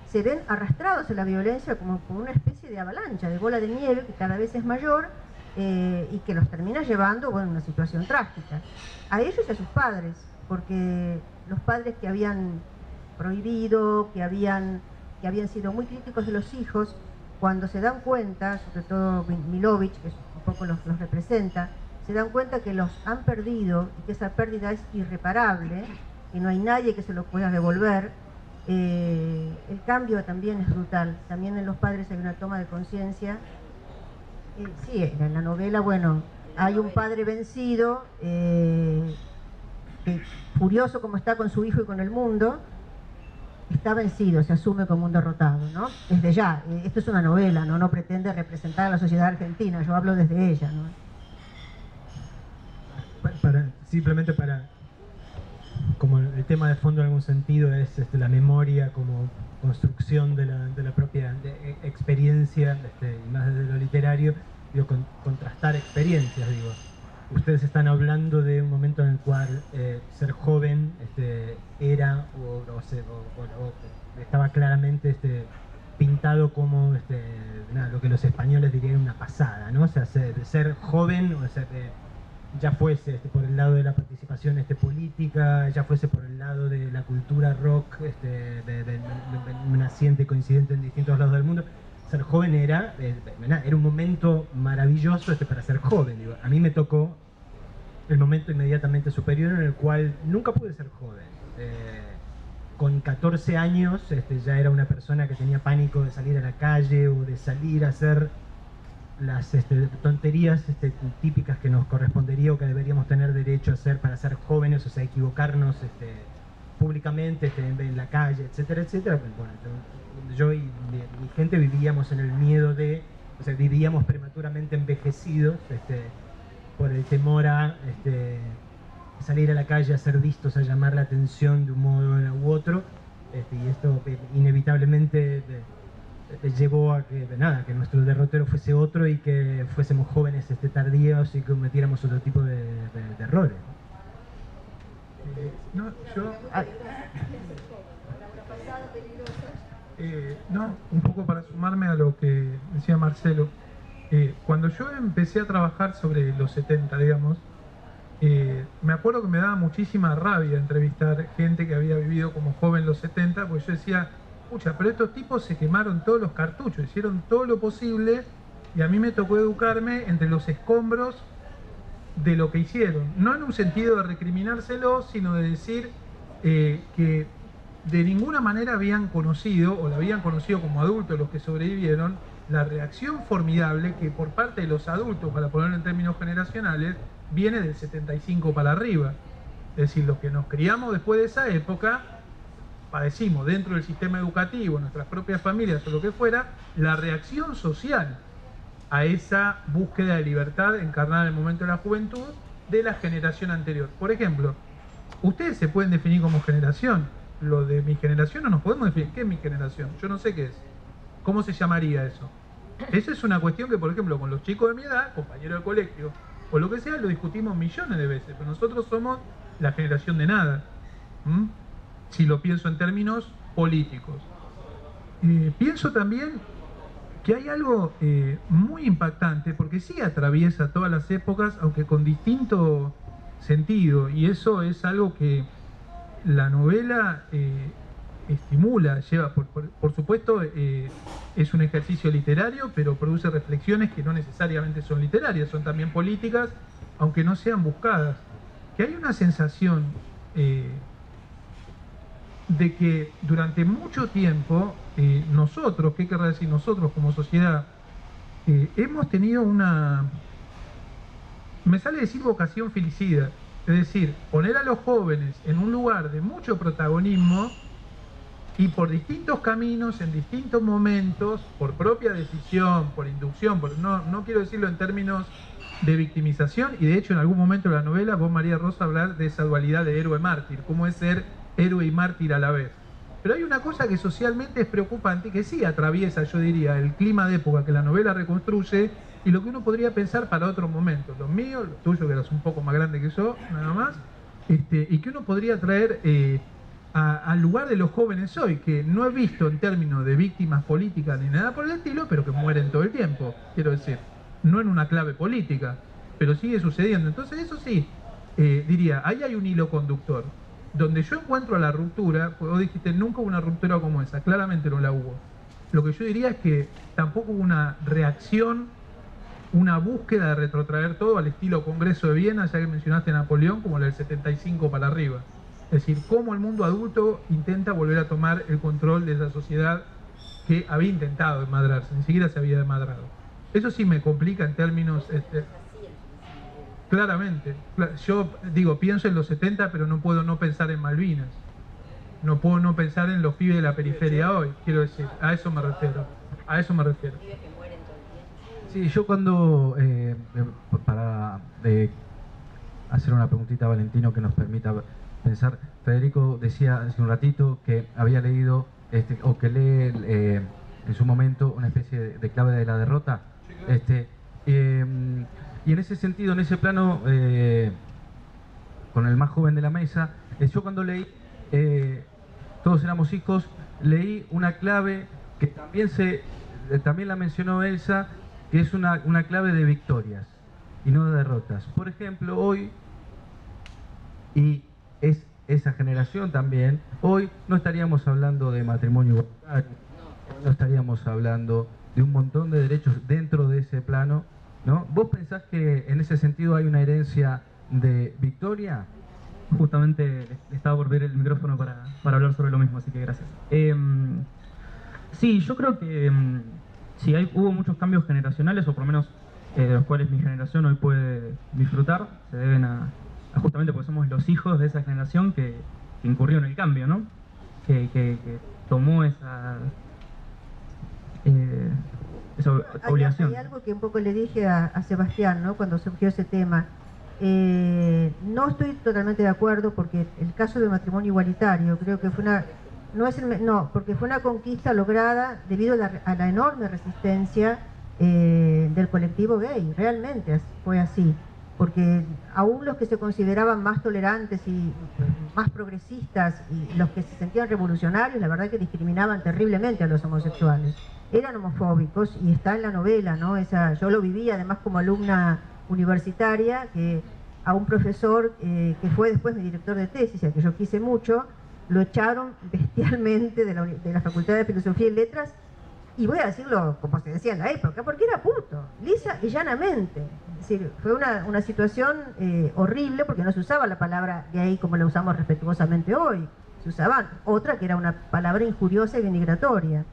se ven arrastrados en la violencia como por una especie de avalancha, de bola de nieve que cada vez es mayor, y que los termina llevando, bueno, a una situación trágica. A ellos y a sus padres, porque los padres que habían prohibido, que habían sido muy críticos de los hijos, cuando se dan cuenta, sobre todo Milovich, que un poco los representa, se dan cuenta que los han perdido y que esa pérdida es irreparable, que no hay nadie que se lo pueda devolver. El cambio también es brutal. También en los padres hay una toma de conciencia. Sí, en la novela, bueno, hay un padre vencido, que, furioso como está con su hijo y con el mundo, está vencido, se asume como un derrotado, ¿no? Desde ya, esto es una novela, ¿no? No pretende representar a la sociedad argentina, yo hablo desde ella, ¿no? Simplemente para, como el tema de fondo en algún sentido es la memoria como construcción de la propia experiencia, y más desde lo literario, digo, contrastar experiencias, digo. Ustedes están hablando de un momento en el cual ser joven era o estaba claramente pintado como lo que los españoles dirían una pasada, ¿no? O sea, ser joven, o sea, ya fuese por el lado de la participación política, ya fuese por el lado de la cultura rock naciente y coincidente en distintos lados del mundo, ser joven era un momento maravilloso para ser joven. Digo, a mí me tocó el momento inmediatamente superior en el cual nunca pude ser joven. Con 14 años ya era una persona que tenía pánico de salir a la calle o de salir a hacer las tonterías típicas que nos correspondería o que deberíamos tener derecho a hacer para ser jóvenes, o sea, equivocarnos públicamente en la calle, etcétera, etcétera. Bueno, yo y mi gente vivíamos en el miedo o sea, vivíamos prematuramente envejecidos por el temor a salir a la calle, a ser vistos, a llamar la atención de un modo u otro, y esto inevitablemente llevó a que nuestro derrotero fuese otro y que fuésemos jóvenes tardíos y cometiéramos otro tipo de errores. Un poco para sumarme a lo que decía Marcelo, cuando yo empecé a trabajar sobre los 70, digamos, me acuerdo que me daba muchísima rabia entrevistar gente que había vivido como joven los 70, porque yo decía, pucha, pero estos tipos se quemaron todos los cartuchos, hicieron todo lo posible, y a mí me tocó educarme entre los escombros de lo que hicieron. No en un sentido de recriminárselo, sino de decir que de ninguna manera habían conocido, o la habían conocido como adultos los que sobrevivieron, la reacción formidable que por parte de los adultos, para ponerlo en términos generacionales, viene del 75 para arriba. Es decir, los que nos criamos después de esa época, padecimos dentro del sistema educativo, en nuestras propias familias o lo que fuera, la reacción social a esa búsqueda de libertad encarnada en el momento de la juventud de la generación anterior. Por ejemplo, ustedes se pueden definir como generación. Lo de mi generación no nos podemos definir. ¿Qué es mi generación? Yo no sé qué es. ¿Cómo se llamaría eso? Esa es una cuestión que, por ejemplo, con los chicos de mi edad, compañeros de colegio, o lo que sea, lo discutimos millones de veces. Pero nosotros somos la generación de nada. Si lo pienso en términos políticos. Pienso también que hay algo muy impactante, porque sí atraviesa todas las épocas, aunque con distinto sentido, y eso es algo que la novela estimula, lleva, por supuesto, es un ejercicio literario, pero produce reflexiones que no necesariamente son literarias, son también políticas, aunque no sean buscadas. Que hay una sensación de que durante mucho tiempo nosotros, ¿qué querrá decir nosotros como sociedad? Hemos tenido me sale decir vocación filicida, es decir, poner a los jóvenes en un lugar de mucho protagonismo y por distintos caminos, en distintos momentos, por propia decisión, por inducción, no quiero decirlo en términos de victimización, y de hecho en algún momento de la novela vos, María Rosa, hablar de esa dualidad de héroe-mártir, cómo es ser héroe y mártir a la vez. Pero hay una cosa que socialmente es preocupante, que sí atraviesa, yo diría, el clima de época que la novela reconstruye y lo que uno podría pensar para otros momentos, los míos, los tuyos, que eras un poco más grande que yo, nada más, y que uno podría traer al lugar de los jóvenes hoy, que no he visto en términos de víctimas políticas ni nada por el estilo, pero que mueren todo el tiempo, quiero decir, no en una clave política, pero sigue sucediendo. Entonces eso sí, diría, ahí hay un hilo conductor, donde yo encuentro la ruptura, pues vos dijiste, nunca hubo una ruptura como esa, claramente no la hubo. Lo que yo diría es que tampoco hubo una reacción, una búsqueda de retrotraer todo al estilo Congreso de Viena, ya que mencionaste a Napoleón, como la del 75 para arriba. Es decir, cómo el mundo adulto intenta volver a tomar el control de esa sociedad que había intentado desmadrarse, ni siquiera se había desmadrado. Eso sí me complica en términos... claramente, yo digo, pienso en los 70, pero no puedo no pensar en Malvinas. No puedo no pensar en los pibes de la periferia hoy, quiero decir, a eso me refiero. A eso me refiero. Sí, yo cuando, para hacer una preguntita a Valentino que nos permita pensar, Federico decía hace un ratito que había leído, o que lee en su momento una especie de clave de la derrota, y en ese sentido, en ese plano, con el más joven de la mesa, yo cuando leí Todos éramos hijos, leí una clave que también la mencionó Elsa, que es una clave de victorias y no de derrotas. Por ejemplo, hoy, y es esa generación también, hoy no estaríamos hablando de matrimonio igualitario, no estaríamos hablando de un montón de derechos dentro de ese plano, ¿no? ¿Vos pensás que en ese sentido hay una herencia de victoria? Justamente le estaba por ver el micrófono para hablar sobre lo mismo, así que gracias. Sí, yo creo que sí, hubo muchos cambios generacionales, o por lo menos de los cuales mi generación hoy puede disfrutar, se deben a justamente porque somos los hijos de esa generación que incurrió en el cambio, ¿no? Que tomó esa obligación. Hay algo que un poco le dije a Sebastián, ¿no? Cuando surgió ese tema. No estoy totalmente de acuerdo, porque el caso del matrimonio igualitario creo que fue porque fue una conquista lograda debido a la enorme resistencia del colectivo gay. Realmente fue así, porque aún los que se consideraban más tolerantes y más progresistas y los que se sentían revolucionarios, la verdad que discriminaban terriblemente a los homosexuales, eran homofóbicos, y está en la novela, ¿no? Yo lo viví además como alumna universitaria, que a un profesor que fue después mi director de tesis, al que yo quise mucho, lo echaron bestialmente de la Facultad de Filosofía y Letras, y voy a decirlo como se decía en la época, porque era puto, lisa y llanamente. Es decir, fue una situación horrible, porque no se usaba la palabra gay como la usamos respetuosamente hoy, se usaba otra que era una palabra injuriosa y denigratoria.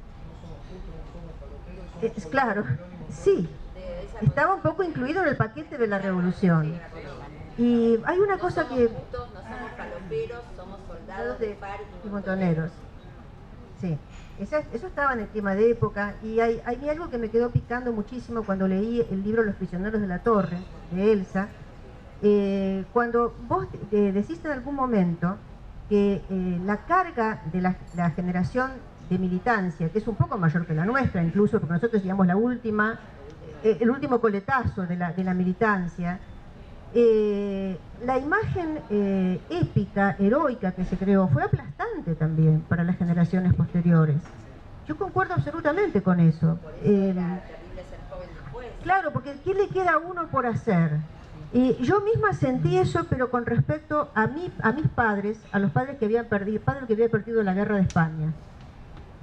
Claro, sí, estaba un poco incluido en el paquete de la revolución. Y hay una cosa que... Todos no somos faloperos, somos soldados de par y montoneros. Sí, eso estaba en el clima de época. Y hay algo que me quedó picando muchísimo cuando leí el libro Los prisioneros de la torre, de Elsa. Cuando vos decís en algún momento que la carga de la generación de militancia, que es un poco mayor que la nuestra, incluso porque nosotros digamos el último coletazo de la militancia, la imagen épica, heroica que se creó fue aplastante también para las generaciones posteriores. Yo concuerdo absolutamente con eso. Claro, porque ¿qué le queda a uno por hacer? Yo misma sentí eso, pero con respecto a mis padres, a los padres que habían perdido la guerra de España.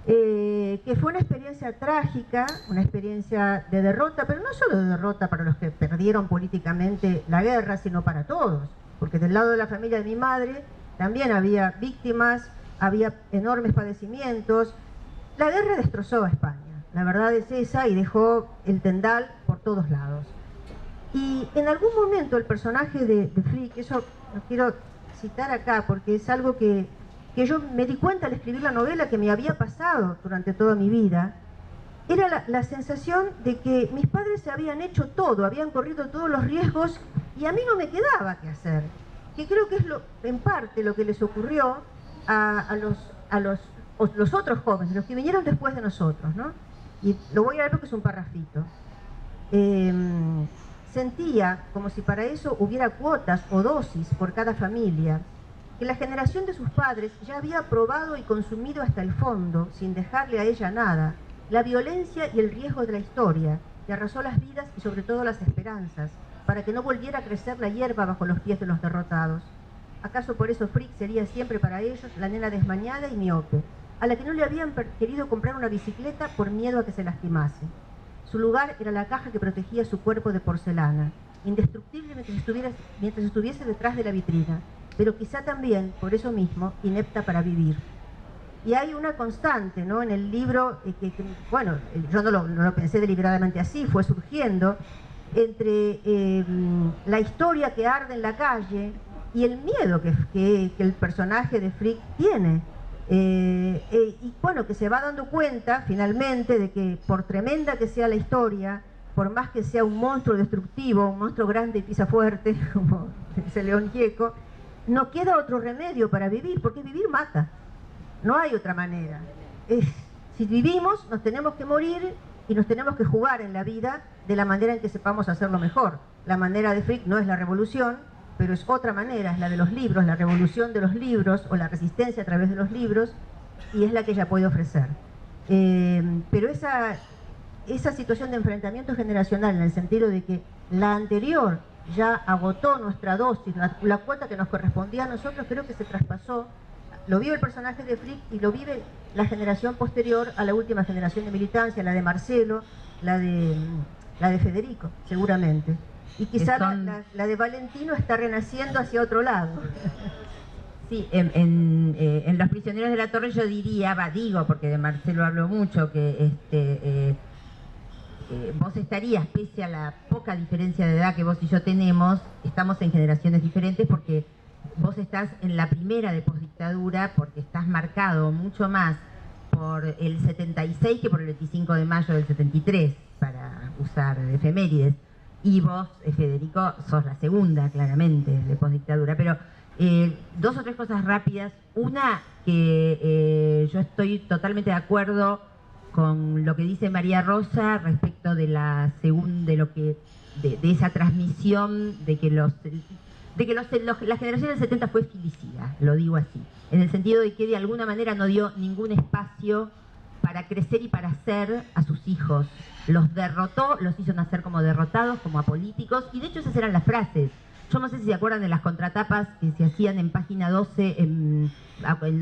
Que fue una experiencia trágica, una experiencia de derrota, pero no solo de derrota para los que perdieron políticamente la guerra, sino para todos, porque del lado de la familia de mi madre también había víctimas, había enormes padecimientos. La guerra destrozó a España, la verdad es esa, y dejó el tendal por todos lados. Y en algún momento el personaje de Frick, eso lo quiero citar acá porque es algo que yo me di cuenta al escribir la novela que me había pasado durante toda mi vida, era la sensación de que mis padres se habían hecho todo, habían corrido todos los riesgos y a mí no me quedaba qué hacer. Que creo que es en parte lo que les ocurrió a los otros jóvenes, los que vinieron después de nosotros, ¿no? Y lo voy a leer porque es un parrafito. Sentía como si para eso hubiera cuotas o dosis por cada familia, que la generación de sus padres ya había probado y consumido hasta el fondo, sin dejarle a ella nada, la violencia y el riesgo de la historia, que arrasó las vidas y sobre todo las esperanzas, para que no volviera a crecer la hierba bajo los pies de los derrotados. ¿Acaso por eso Frick sería siempre para ellos la nena desmañada y miope, a la que no le habían querido comprar una bicicleta por miedo a que se lastimase? Su lugar era la caja que protegía su cuerpo de porcelana, indestructible mientras estuviese detrás de la vitrina, pero quizá también, por eso mismo, inepta para vivir. Y hay una constante, ¿no?, en el libro, bueno, yo no lo pensé deliberadamente así, fue surgiendo, entre la historia que arde en la calle y el miedo que el personaje de Frick tiene. Y bueno, que se va dando cuenta finalmente de que por tremenda que sea la historia, por más que sea un monstruo destructivo, un monstruo grande y pisa fuerte, como dice León Gieco, no queda otro remedio para vivir, porque vivir mata, no hay otra manera. Si vivimos, nos tenemos que morir y nos tenemos que jugar en la vida de la manera en que sepamos hacerlo mejor. La manera de Frick no es la revolución, pero es otra manera, es la de los libros, la revolución de los libros o la resistencia a través de los libros, y es la que ella puede ofrecer. Pero esa situación de enfrentamiento generacional, en el sentido de que la anterior ya agotó nuestra dosis, la cuota que nos correspondía a nosotros, creo que se traspasó, lo vive el personaje de Frick y lo vive la generación posterior a la última generación de militancia, la de Marcelo, la de Federico, seguramente. Y quizá la de Valentino está renaciendo hacia otro lado. Sí, en Los prisioneros de la torre yo diría, digo, porque de Marcelo hablo mucho, que vos estarías, pese a la poca diferencia de edad que vos y yo tenemos, estamos en generaciones diferentes porque vos estás en la primera de posdictadura, porque estás marcado mucho más por el 76 que por el 25 de mayo del 73, para usar efemérides. Y vos, Federico, sos la segunda, claramente, de posdictadura. Pero dos o tres cosas rápidas. Una, que yo estoy totalmente de acuerdo con lo que dice María Rosa respecto de la de esa transmisión de que la generación del 70 fue filicida, lo digo así, en el sentido de que de alguna manera no dio ningún espacio para crecer y para ser a sus hijos. Los derrotó, los hizo nacer como derrotados, como apolíticos, y de hecho esas eran las frases. Yo no sé si se acuerdan de las contratapas que se hacían en Página 12 en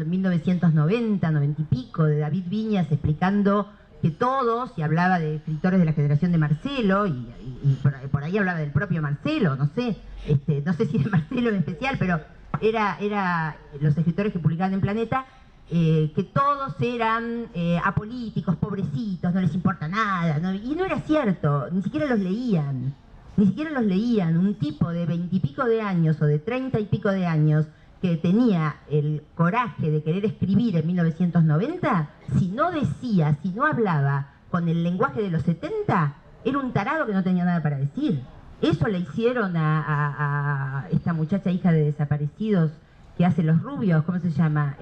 1990, 90 y pico, de David Viñas explicando que todos, y hablaba de escritores de la generación de Marcelo, y por ahí hablaba del propio Marcelo, no sé si de Marcelo en especial, pero era los escritores que publicaban en Planeta, que todos eran apolíticos, pobrecitos, no les importa nada, ¿no? Y no era cierto, ni siquiera los leían. Un tipo de 20 y pico de años o de 30 y pico de años que tenía el coraje de querer escribir en 1990, si no hablaba con el lenguaje de los 70, era un tarado que no tenía nada para decir. Eso le hicieron a esta muchacha hija de desaparecidos que hace Los Rubios, ¿cómo se llama?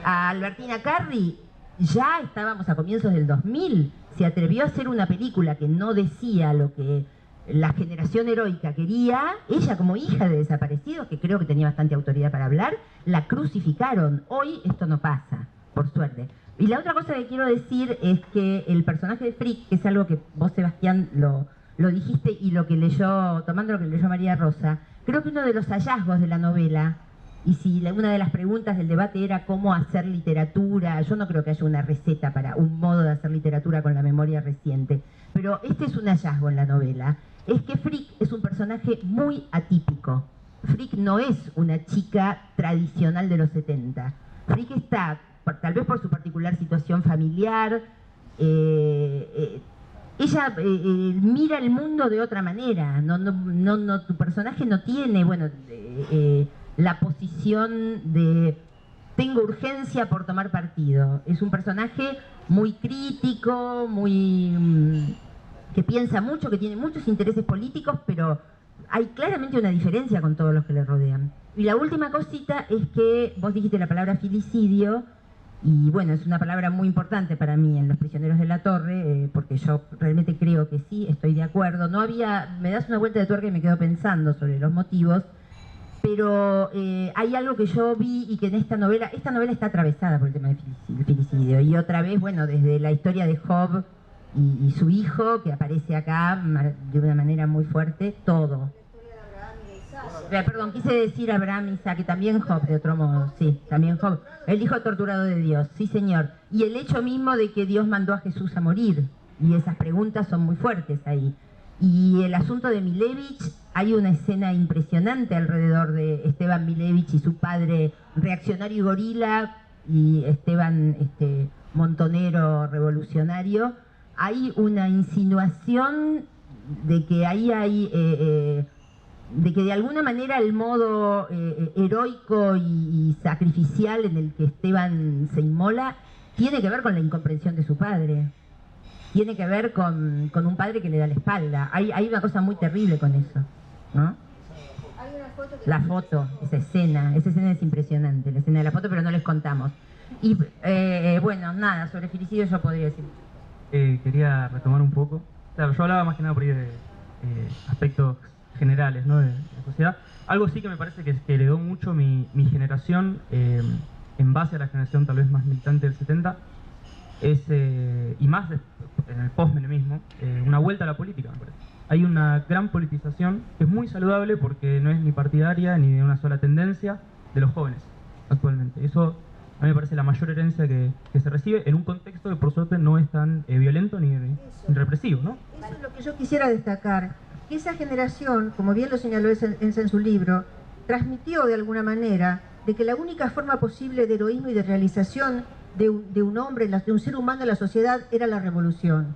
A Albertina Carri. Ya estábamos a comienzos del 2000, se atrevió a hacer una película que no decía lo que la generación heroica quería. Ella, como hija de desaparecidos, que creo que tenía bastante autoridad para hablar, la crucificaron. Hoy esto no pasa, por suerte. Y la otra cosa que quiero decir es que el personaje de Frick, que es algo que vos, Sebastián, lo dijiste, y tomando lo que leyó María Rosa, creo que uno de los hallazgos de la novela, y si una de las preguntas del debate era cómo hacer literatura, yo no creo que haya una receta para un modo de hacer literatura con la memoria reciente, pero este es un hallazgo en la novela, es que Frick es un personaje muy atípico. Frick no es una chica tradicional de los 70. Frick está, tal vez por su particular situación familiar, ella mira el mundo de otra manera. Tu personaje no tiene, bueno, la posición de tengo urgencia por tomar partido. Es un personaje muy crítico, que piensa mucho, que tiene muchos intereses políticos, pero hay claramente una diferencia con todos los que le rodean. Y la última cosita es que vos dijiste la palabra filicidio, y bueno, es una palabra muy importante para mí en Los prisioneros de la torre, porque yo realmente creo que sí, estoy de acuerdo. Me das una vuelta de tuerca y me quedo pensando sobre los motivos, pero hay algo que yo vi y que en esta novela está atravesada por el tema del filicidio. Y otra vez, bueno, desde la historia de Job y su hijo, que aparece acá de una manera muy fuerte, todo. Perdón, quise decir Abraham y Isaac, y también Job, de otro modo, sí, también Job, el hijo torturado de Dios, sí señor. Y el hecho mismo de que Dios mandó a Jesús a morir, y esas preguntas son muy fuertes ahí. Y el asunto de Milevich, hay una escena impresionante alrededor de Esteban Milevich y su padre reaccionario y gorila, y Esteban montonero revolucionario. Hay una insinuación de que ahí hay... de que de alguna manera el modo heroico y sacrificial en el que Esteban se inmola tiene que ver con la incomprensión de su padre, tiene que ver con un padre que le da la espalda. Hay una cosa muy terrible con eso, ¿no? La foto, esa escena es impresionante, la escena de la foto, pero no les contamos. Y bueno, nada, sobre filicidio yo podría decir. Quería retomar un poco, claro, yo hablaba más que nada por ahí de aspectos generales, ¿no?, de la sociedad. Algo sí que me parece que heredó mucho mi generación, en base a la generación tal vez más militante del 70, y más en el post-menemismo, una vuelta a la política, me parece. Hay una gran politización que es muy saludable porque no es ni partidaria ni de una sola tendencia de los jóvenes actualmente. Eso a mí me parece la mayor herencia que se recibe en un contexto que por suerte no es tan violento ni represivo, ¿no? Eso es lo que yo quisiera destacar. Que esa generación, como bien lo señaló en su libro, transmitió de alguna manera de que la única forma posible de heroísmo y de realización de un hombre, de un ser humano en la sociedad, era la revolución.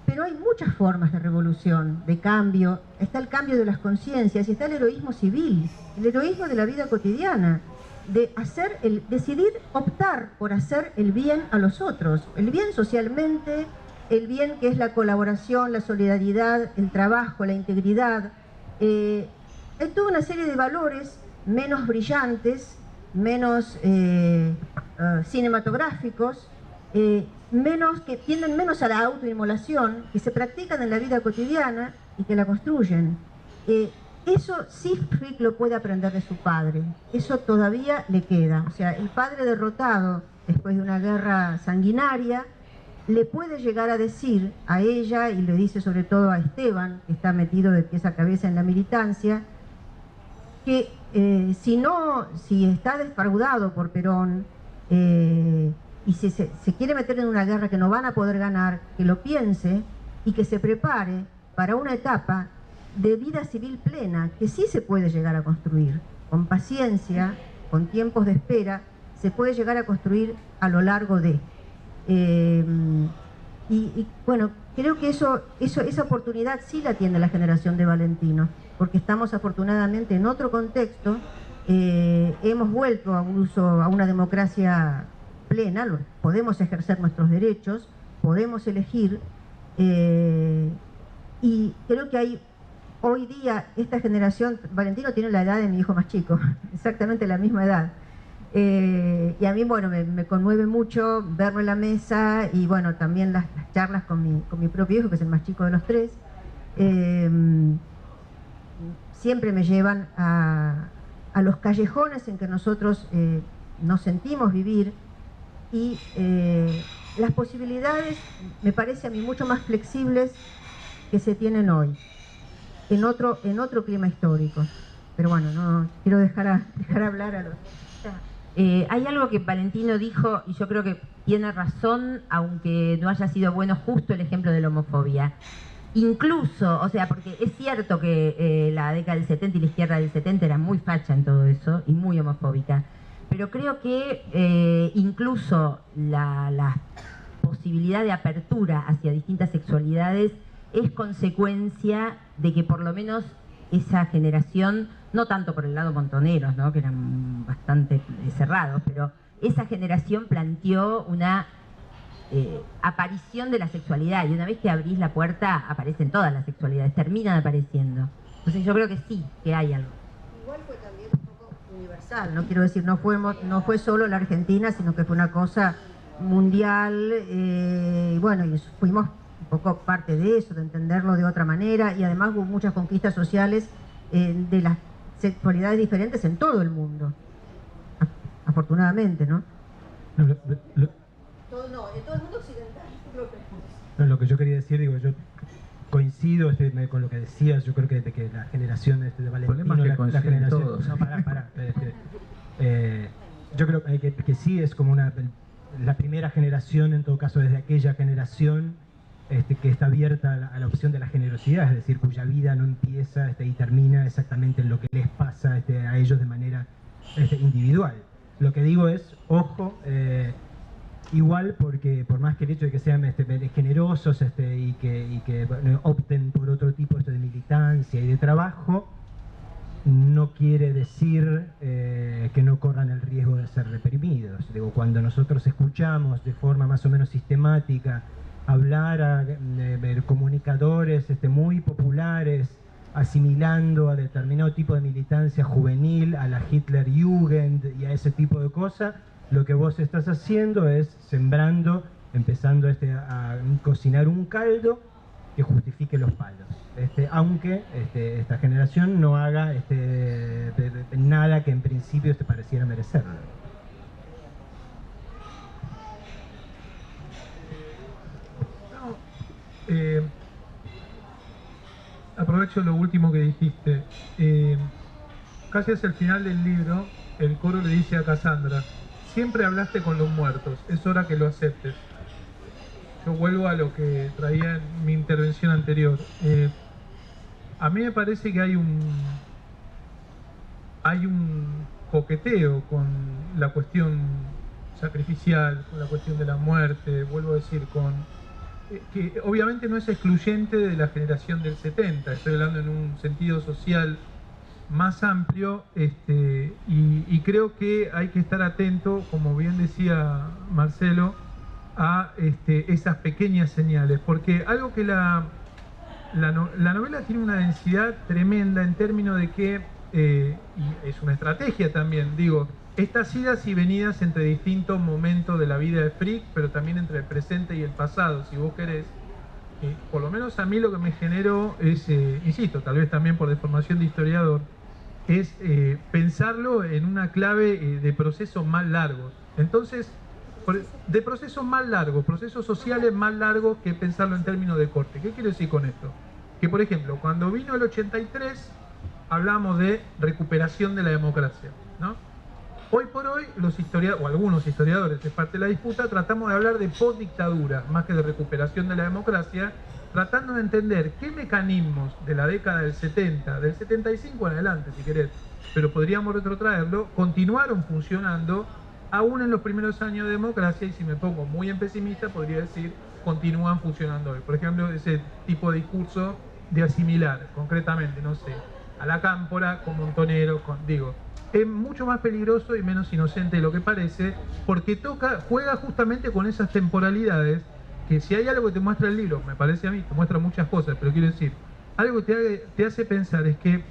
Pero hay muchas formas de revolución, de cambio. Está el cambio de las conciencias y está el heroísmo civil, el heroísmo de la vida cotidiana, de decidir optar por hacer el bien a los otros, el bien socialmente, el bien que es la colaboración, la solidaridad, el trabajo, la integridad. Hay toda una serie de valores menos brillantes, menos cinematográficos, que tienden menos a la autoinmolación, que se practican en la vida cotidiana y que la construyen. Eso sí Frick lo puede aprender de su padre, eso todavía le queda. O sea, el padre derrotado después de una guerra sanguinaria, le puede llegar a decir a ella, y le dice sobre todo a Esteban, que está metido de pies a cabeza en la militancia, que si está defraudado por Perón y se quiere meter en una guerra que no van a poder ganar, que lo piense y que se prepare para una etapa de vida civil plena, que sí se puede llegar a construir, con paciencia, con tiempos de espera, se puede llegar a construir a lo largo de... bueno, creo que esa oportunidad sí la tiene la generación de Valentino, porque estamos afortunadamente en otro contexto, hemos vuelto a una democracia plena, podemos ejercer nuestros derechos, podemos elegir, y creo que hoy día esta generación, Valentino tiene la edad de mi hijo más chico, exactamente la misma edad. Y a mí, bueno, me conmueve mucho verlo en la mesa y, bueno, también las charlas con mi propio hijo, que es el más chico de los tres. Siempre me llevan a los callejones en que nosotros nos sentimos vivir y las posibilidades, me parece a mí, mucho más flexibles que se tienen hoy, en otro clima histórico. Pero bueno, no quiero dejar hablar a los... Hay algo que Valentino dijo, y yo creo que tiene razón, aunque no haya sido bueno justo el ejemplo de la homofobia. Incluso, o sea, porque es cierto que la década del 70 y la izquierda del 70 era muy facha en todo eso, y muy homofóbica. Pero creo que incluso las posibilidad de apertura hacia distintas sexualidades es consecuencia de que por lo menos esa generación, no tanto por el lado Montoneros, ¿no?, que eran bastante cerrados, pero esa generación planteó una aparición de la sexualidad, y una vez que abrís la puerta aparecen todas las sexualidades, terminan apareciendo. Entonces yo creo que sí, que hay algo. Igual fue también un poco universal, no quiero decir, no fue solo la Argentina, sino que fue una cosa mundial, y bueno, y fuimos un poco parte de eso, de entenderlo de otra manera, y además hubo muchas conquistas sociales de las sexualidades diferentes en todo el mundo, afortunadamente, ¿no? No, En todo el mundo occidental. no, lo que yo quería decir, digo, yo coincido con lo que decías. Yo creo que la generación de Valentino, la generación todos. No, pará. Yo creo que sí es como la primera generación, en todo caso desde aquella generación, que está abierta a la opción de la generosidad, es decir, cuya vida no empieza y termina exactamente en lo que les pasa a ellos de manera individual. Lo que digo es, ojo, igual, porque por más que el hecho de que sean generosos y que bueno, opten por otro tipo de militancia y de trabajo, no quiere decir que no corran el riesgo de ser reprimidos. Digo, cuando nosotros escuchamos de forma más o menos sistemática hablar a comunicadores muy populares, asimilando a determinado tipo de militancia juvenil, a la Hitlerjugend y a ese tipo de cosas, lo que vos estás haciendo es sembrando, empezando a cocinar un caldo que justifique los palos. Aunque esta generación no haga nada que en principio te pareciera merecerlo. Aprovecho lo último que dijiste. Casi hacia el final del libro, el coro le dice a Cassandra: siempre hablaste con los muertos, es hora que lo aceptes. Yo vuelvo a lo que traía en mi intervención anterior. A mí me parece que hay un coqueteo con la cuestión sacrificial, con la cuestión de la muerte, vuelvo a decir, que obviamente no es excluyente de la generación del 70, estoy hablando en un sentido social más amplio, y creo que hay que estar atento, como bien decía Marcelo, a esas pequeñas señales, porque algo que la novela tiene una densidad tremenda en términos de que, y es una estrategia también, digo, estas idas y venidas entre distintos momentos de la vida de Frick, pero también entre el presente y el pasado, si vos querés, por lo menos a mí lo que me generó es, insisto, tal vez también por deformación de historiador, es pensarlo en una clave de procesos más largos. Entonces, de procesos más largos, procesos sociales más largos que pensarlo en términos de corte. ¿Qué quiero decir con esto? Que, por ejemplo, cuando vino el 83, hablamos de recuperación de la democracia, ¿no? Hoy por hoy, los historiadores, o algunos historiadores, es parte de la disputa, tratamos de hablar de postdictadura, más que de recuperación de la democracia, tratando de entender qué mecanismos de la década del 70, del 75 en adelante, si querés, pero podríamos retrotraerlo, continuaron funcionando aún en los primeros años de democracia, y si me pongo muy en pesimista, podría decir, continúan funcionando hoy. Por ejemplo, ese tipo de discurso de asimilar, concretamente, no sé, a la Cámpora con Montoneros, es mucho más peligroso y menos inocente de lo que parece, porque juega justamente con esas temporalidades, que si hay algo que te muestra el libro, me parece a mí, te muestra muchas cosas, pero quiero decir, algo que te hace pensar es que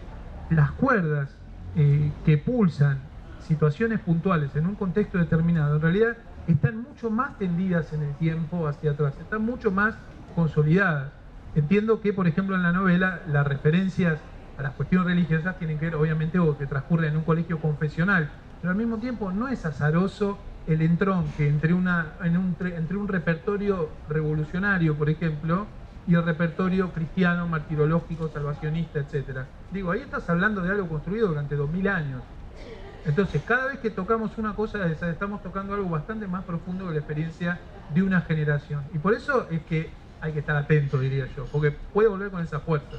las cuerdas que pulsan situaciones puntuales en un contexto determinado, en realidad están mucho más tendidas en el tiempo hacia atrás, están mucho más consolidadas. Entiendo que, por ejemplo, en la novela, las referencias a las cuestiones religiosas tienen que ver, obviamente, o que transcurren en un colegio confesional, pero al mismo tiempo no es azaroso el entronque entre un repertorio revolucionario, por ejemplo, y el repertorio cristiano, martirológico, salvacionista, etc. Digo, ahí estás hablando de algo construido durante 2000 años. Entonces, cada vez que tocamos una cosa de esa, estamos tocando algo bastante más profundo que la experiencia de una generación. Y por eso es que hay que estar atento, diría yo, porque puede volver con esa fuerza.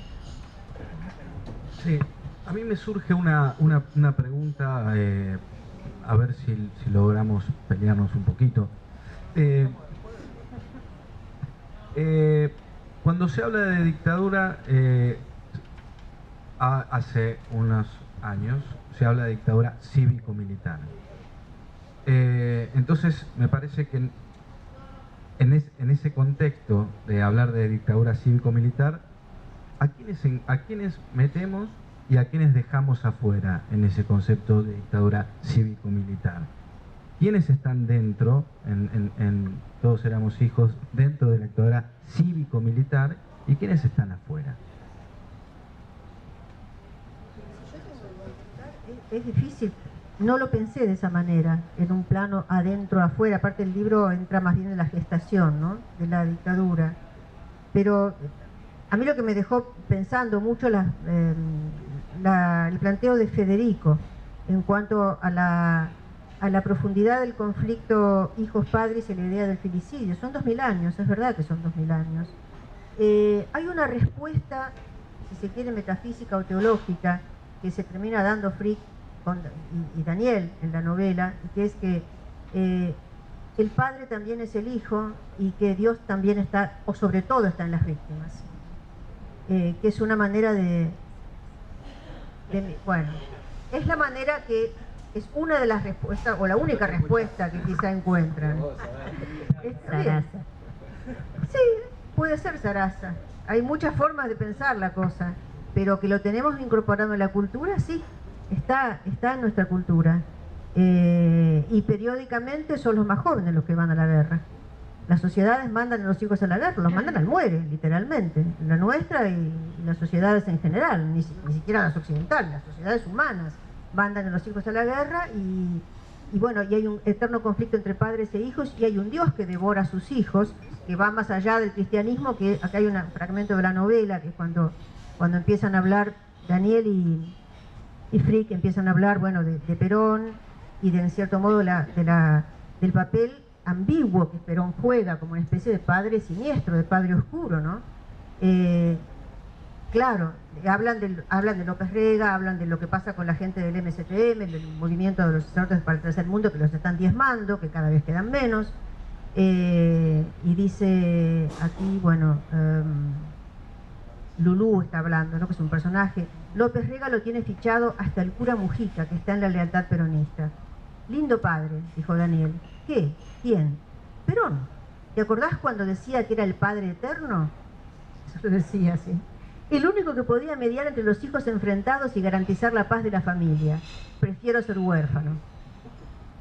Sí, a mí me surge una pregunta, a ver si logramos pelearnos un poquito. Cuando se habla de dictadura, hace unos años se habla de dictadura cívico-militar. Entonces me parece que en ese contexto de hablar de dictadura cívico-militar, ¿a quiénes metemos y a quiénes dejamos afuera en ese concepto de dictadura cívico-militar? ¿Quiénes están dentro, en Todos éramos hijos, dentro de la dictadura cívico-militar, y quiénes están afuera? Es difícil, no lo pensé de esa manera, en un plano adentro, afuera. Aparte el libro entra más bien en la gestación, ¿no?, de la dictadura. Pero a mí lo que me dejó pensando mucho el planteo de Federico en cuanto a la profundidad del conflicto hijos-padres y la idea del filicidio. Son 2000 años, es verdad que son 2000 años. Hay una respuesta, si se quiere, metafísica o teológica, que se termina dando Frick y Daniel en la novela, que es que el padre también es el hijo y que Dios también está, o sobre todo está en las víctimas. Que es una manera bueno, es la manera que es una de las respuestas, o la única respuesta que quizá encuentran. Sarasa. Sí, puede ser Sarasa. Hay muchas formas de pensar la cosa, pero que lo tenemos incorporado en la cultura, sí, está en nuestra cultura. Y periódicamente son los más jóvenes los que van a la guerra. Las sociedades mandan a los hijos a la guerra, los mandan al muere, literalmente. La nuestra y las sociedades en general, ni siquiera las occidentales, las sociedades humanas mandan a los hijos a la guerra y bueno, y hay un eterno conflicto entre padres e hijos, y hay un Dios que devora a sus hijos, que va más allá del cristianismo. Que acá hay un fragmento de la novela, que es cuando empiezan a hablar Daniel y Frick, empiezan a hablar, bueno, de Perón y de, en cierto modo, del papel ambiguo que Perón juega como una especie de padre siniestro, de padre oscuro, ¿no? Claro, hablan de López Rega, hablan de lo que pasa con la gente del MSTM, del movimiento de los sacerdotes para el tercer mundo, que los están diezmando, que cada vez quedan menos. Y dice aquí, bueno, Lulú está hablando, ¿no?, que es un personaje. López Rega lo tiene fichado hasta el cura Mujica, que está en la lealtad peronista. Lindo padre, dijo Daniel. ¿Qué? ¿Quién? Perón. ¿Te acordás cuando decía que era el Padre Eterno? Eso lo decía así. El único que podía mediar entre los hijos enfrentados y garantizar la paz de la familia. Prefiero ser huérfano.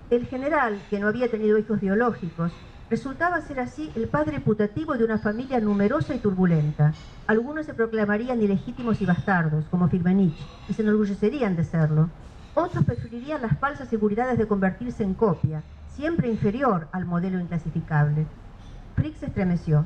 El general, que no había tenido hijos biológicos, resultaba ser así el padre putativo de una familia numerosa y turbulenta. Algunos se proclamarían ilegítimos y bastardos, como Firmenich, y se enorgullecerían de serlo. Otros preferirían las falsas seguridades de convertirse en copia, siempre inferior al modelo inclasificable. Frick se estremeció.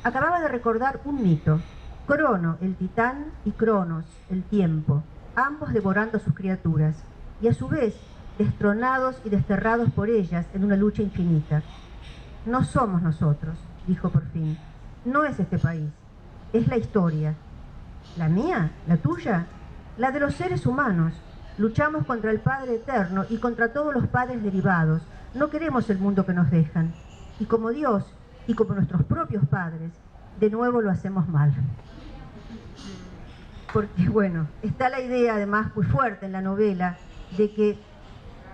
Acababa de recordar un mito. Crono, el titán, y Cronos, el tiempo, ambos devorando a sus criaturas, y a su vez destronados y desterrados por ellas en una lucha infinita. No somos nosotros, dijo por fin. No es este país, es la historia. ¿La mía? ¿La tuya? La de los seres humanos. Luchamos contra el Padre Eterno y contra todos los padres derivados. No queremos el mundo que nos dejan. Y como Dios, y como nuestros propios padres, de nuevo lo hacemos mal. Porque, bueno, está la idea además muy fuerte en la novela de que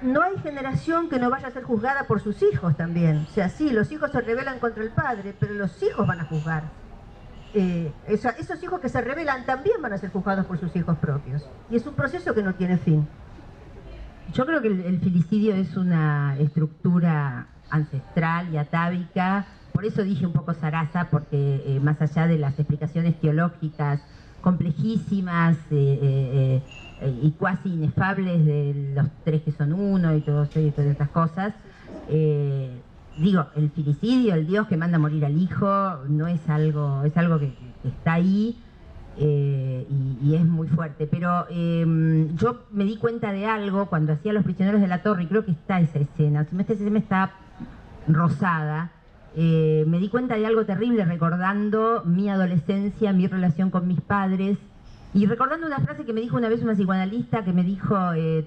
no hay generación que no vaya a ser juzgada por sus hijos también. O sea, sí, los hijos se rebelan contra el padre, pero los hijos van a juzgar. Esos hijos que se rebelan también van a ser juzgados por sus hijos propios. Y es un proceso que no tiene fin. Yo creo que el filicidio es una estructura ancestral y atávica. Por eso dije un poco Sarasa, porque más allá de las explicaciones teológicas complejísimas y cuasi inefables de los tres que son uno y todas estas cosas, digo, el filicidio, el Dios que manda a morir al hijo, no es algo, es algo que está ahí y es muy fuerte. Pero yo me di cuenta de algo cuando hacía Los prisioneros de la torre, y creo que está esa escena, esta escena está rosada. Me di cuenta de algo terrible recordando mi adolescencia, mi relación con mis padres, y recordando una frase que me dijo una vez una psicoanalista, que me dijo,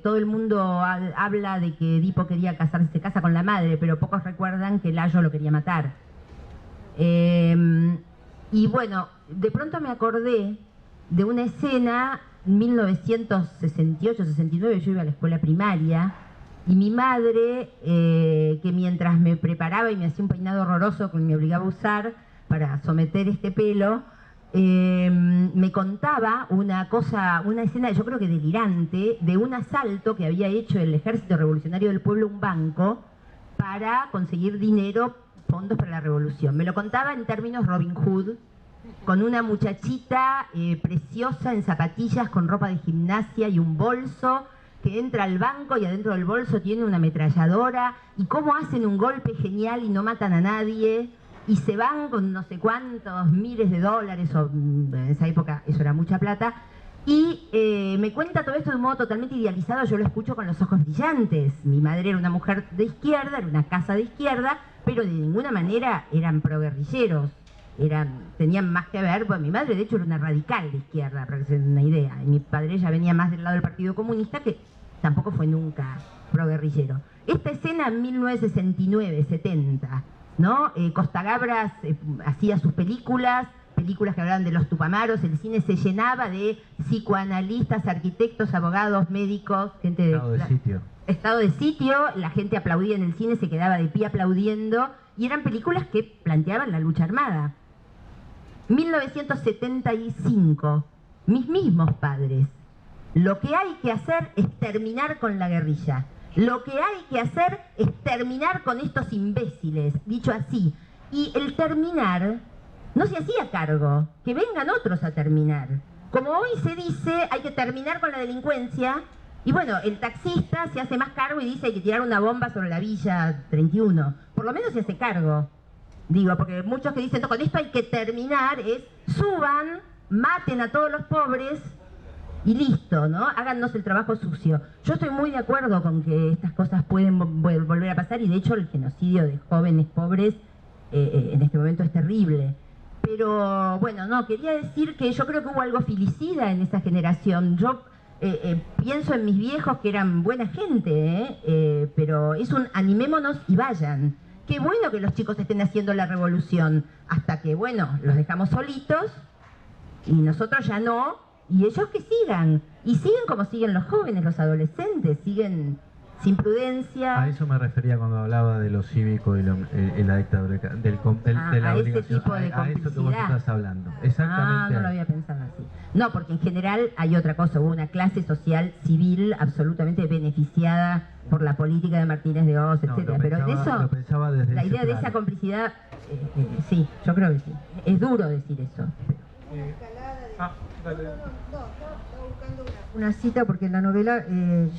todo el mundo habla de que Edipo quería casarse, se casa con la madre, pero pocos recuerdan que Layo lo quería matar. Y bueno, de pronto me acordé de una escena, en 1968-69, yo iba a la escuela primaria, y mi madre, que mientras me preparaba y me hacía un peinado horroroso que me obligaba a usar para someter este pelo, me contaba una escena, yo creo que delirante, de un asalto que había hecho el Ejército Revolucionario del Pueblo, un banco, para conseguir dinero, fondos para la revolución. Me lo contaba en términos Robin Hood, con una muchachita preciosa en zapatillas, con ropa de gimnasia y un bolso, que entra al banco y adentro del bolso tiene una ametralladora, y cómo hacen un golpe genial y no matan a nadie, y se van con no sé cuántos miles de dólares, o en esa época eso era mucha plata, y me cuenta todo esto de un modo totalmente idealizado. Yo lo escucho con los ojos brillantes. Mi madre era una mujer de izquierda, era una casa de izquierda, pero de ninguna manera eran proguerrilleros. Tenían más que ver, pues mi madre de hecho era una radical de izquierda, para que se den una idea, y mi padre ya venía más del lado del Partido Comunista, que tampoco fue nunca proguerrillero. Esta escena en 1969-70, ¿no? Costa Gabras hacía sus películas que hablaban de los Tupamaros, el cine se llenaba de psicoanalistas, arquitectos, abogados, médicos, gente de estado de sitio, la gente aplaudía en el cine, se quedaba de pie aplaudiendo, y eran películas que planteaban la lucha armada. 1975, mis mismos padres. Lo que hay que hacer es terminar con la guerrilla. Lo que hay que hacer es terminar con estos imbéciles, dicho así. Y el terminar no se hacía cargo, que vengan otros a terminar. Como hoy se dice, hay que terminar con la delincuencia, y bueno, el taxista se hace más cargo y dice hay que tirar una bomba sobre la Villa 31. Por lo menos se hace cargo. Digo, porque muchos que dicen, no, con esto hay que terminar, es suban, maten a todos los pobres y listo, ¿no? Háganos el trabajo sucio. Yo estoy muy de acuerdo con que estas cosas pueden volver a pasar, y de hecho el genocidio de jóvenes pobres en este momento es terrible. Pero bueno, no, quería decir que yo creo que hubo algo filicida en esa generación. Yo pienso en mis viejos, que eran buena gente, pero es un animémonos y vayan. Qué bueno que los chicos estén haciendo la revolución, hasta que, bueno, los dejamos solitos y nosotros ya no, y ellos que sigan, y siguen como siguen los jóvenes, los adolescentes, siguen sin prudencia. A eso me refería cuando hablaba de lo cívico y la dictadura, de la obligación. Ese tipo de a eso que vos estás hablando. Exactamente. No lo había pensado así. No, porque en general hay otra cosa, hubo una clase social civil absolutamente beneficiada por la política de Martínez de Oz, etcétera. Pero de eso, lo pensaba desde la idea de esa complicidad, sí, yo creo que sí. Es duro decir eso. Dale. Una cita, porque en la novela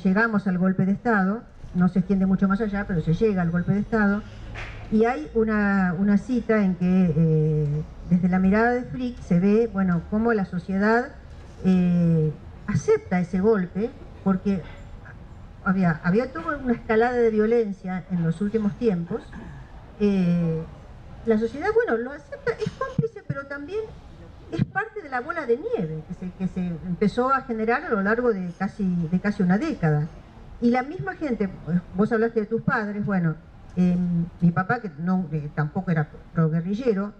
llegamos al golpe de Estado, no se extiende mucho más allá, pero se llega al golpe de Estado, y hay una cita en que desde la mirada de Frick se ve, bueno, cómo la sociedad acepta ese golpe, porque había toda una escalada de violencia en los últimos tiempos. La sociedad, bueno, lo acepta, es cómplice, pero también es parte de la bola de nieve que se empezó a generar a lo largo de casi una década. Y la misma gente, vos hablaste de tus padres, bueno, mi papá, que tampoco era proguerrillero,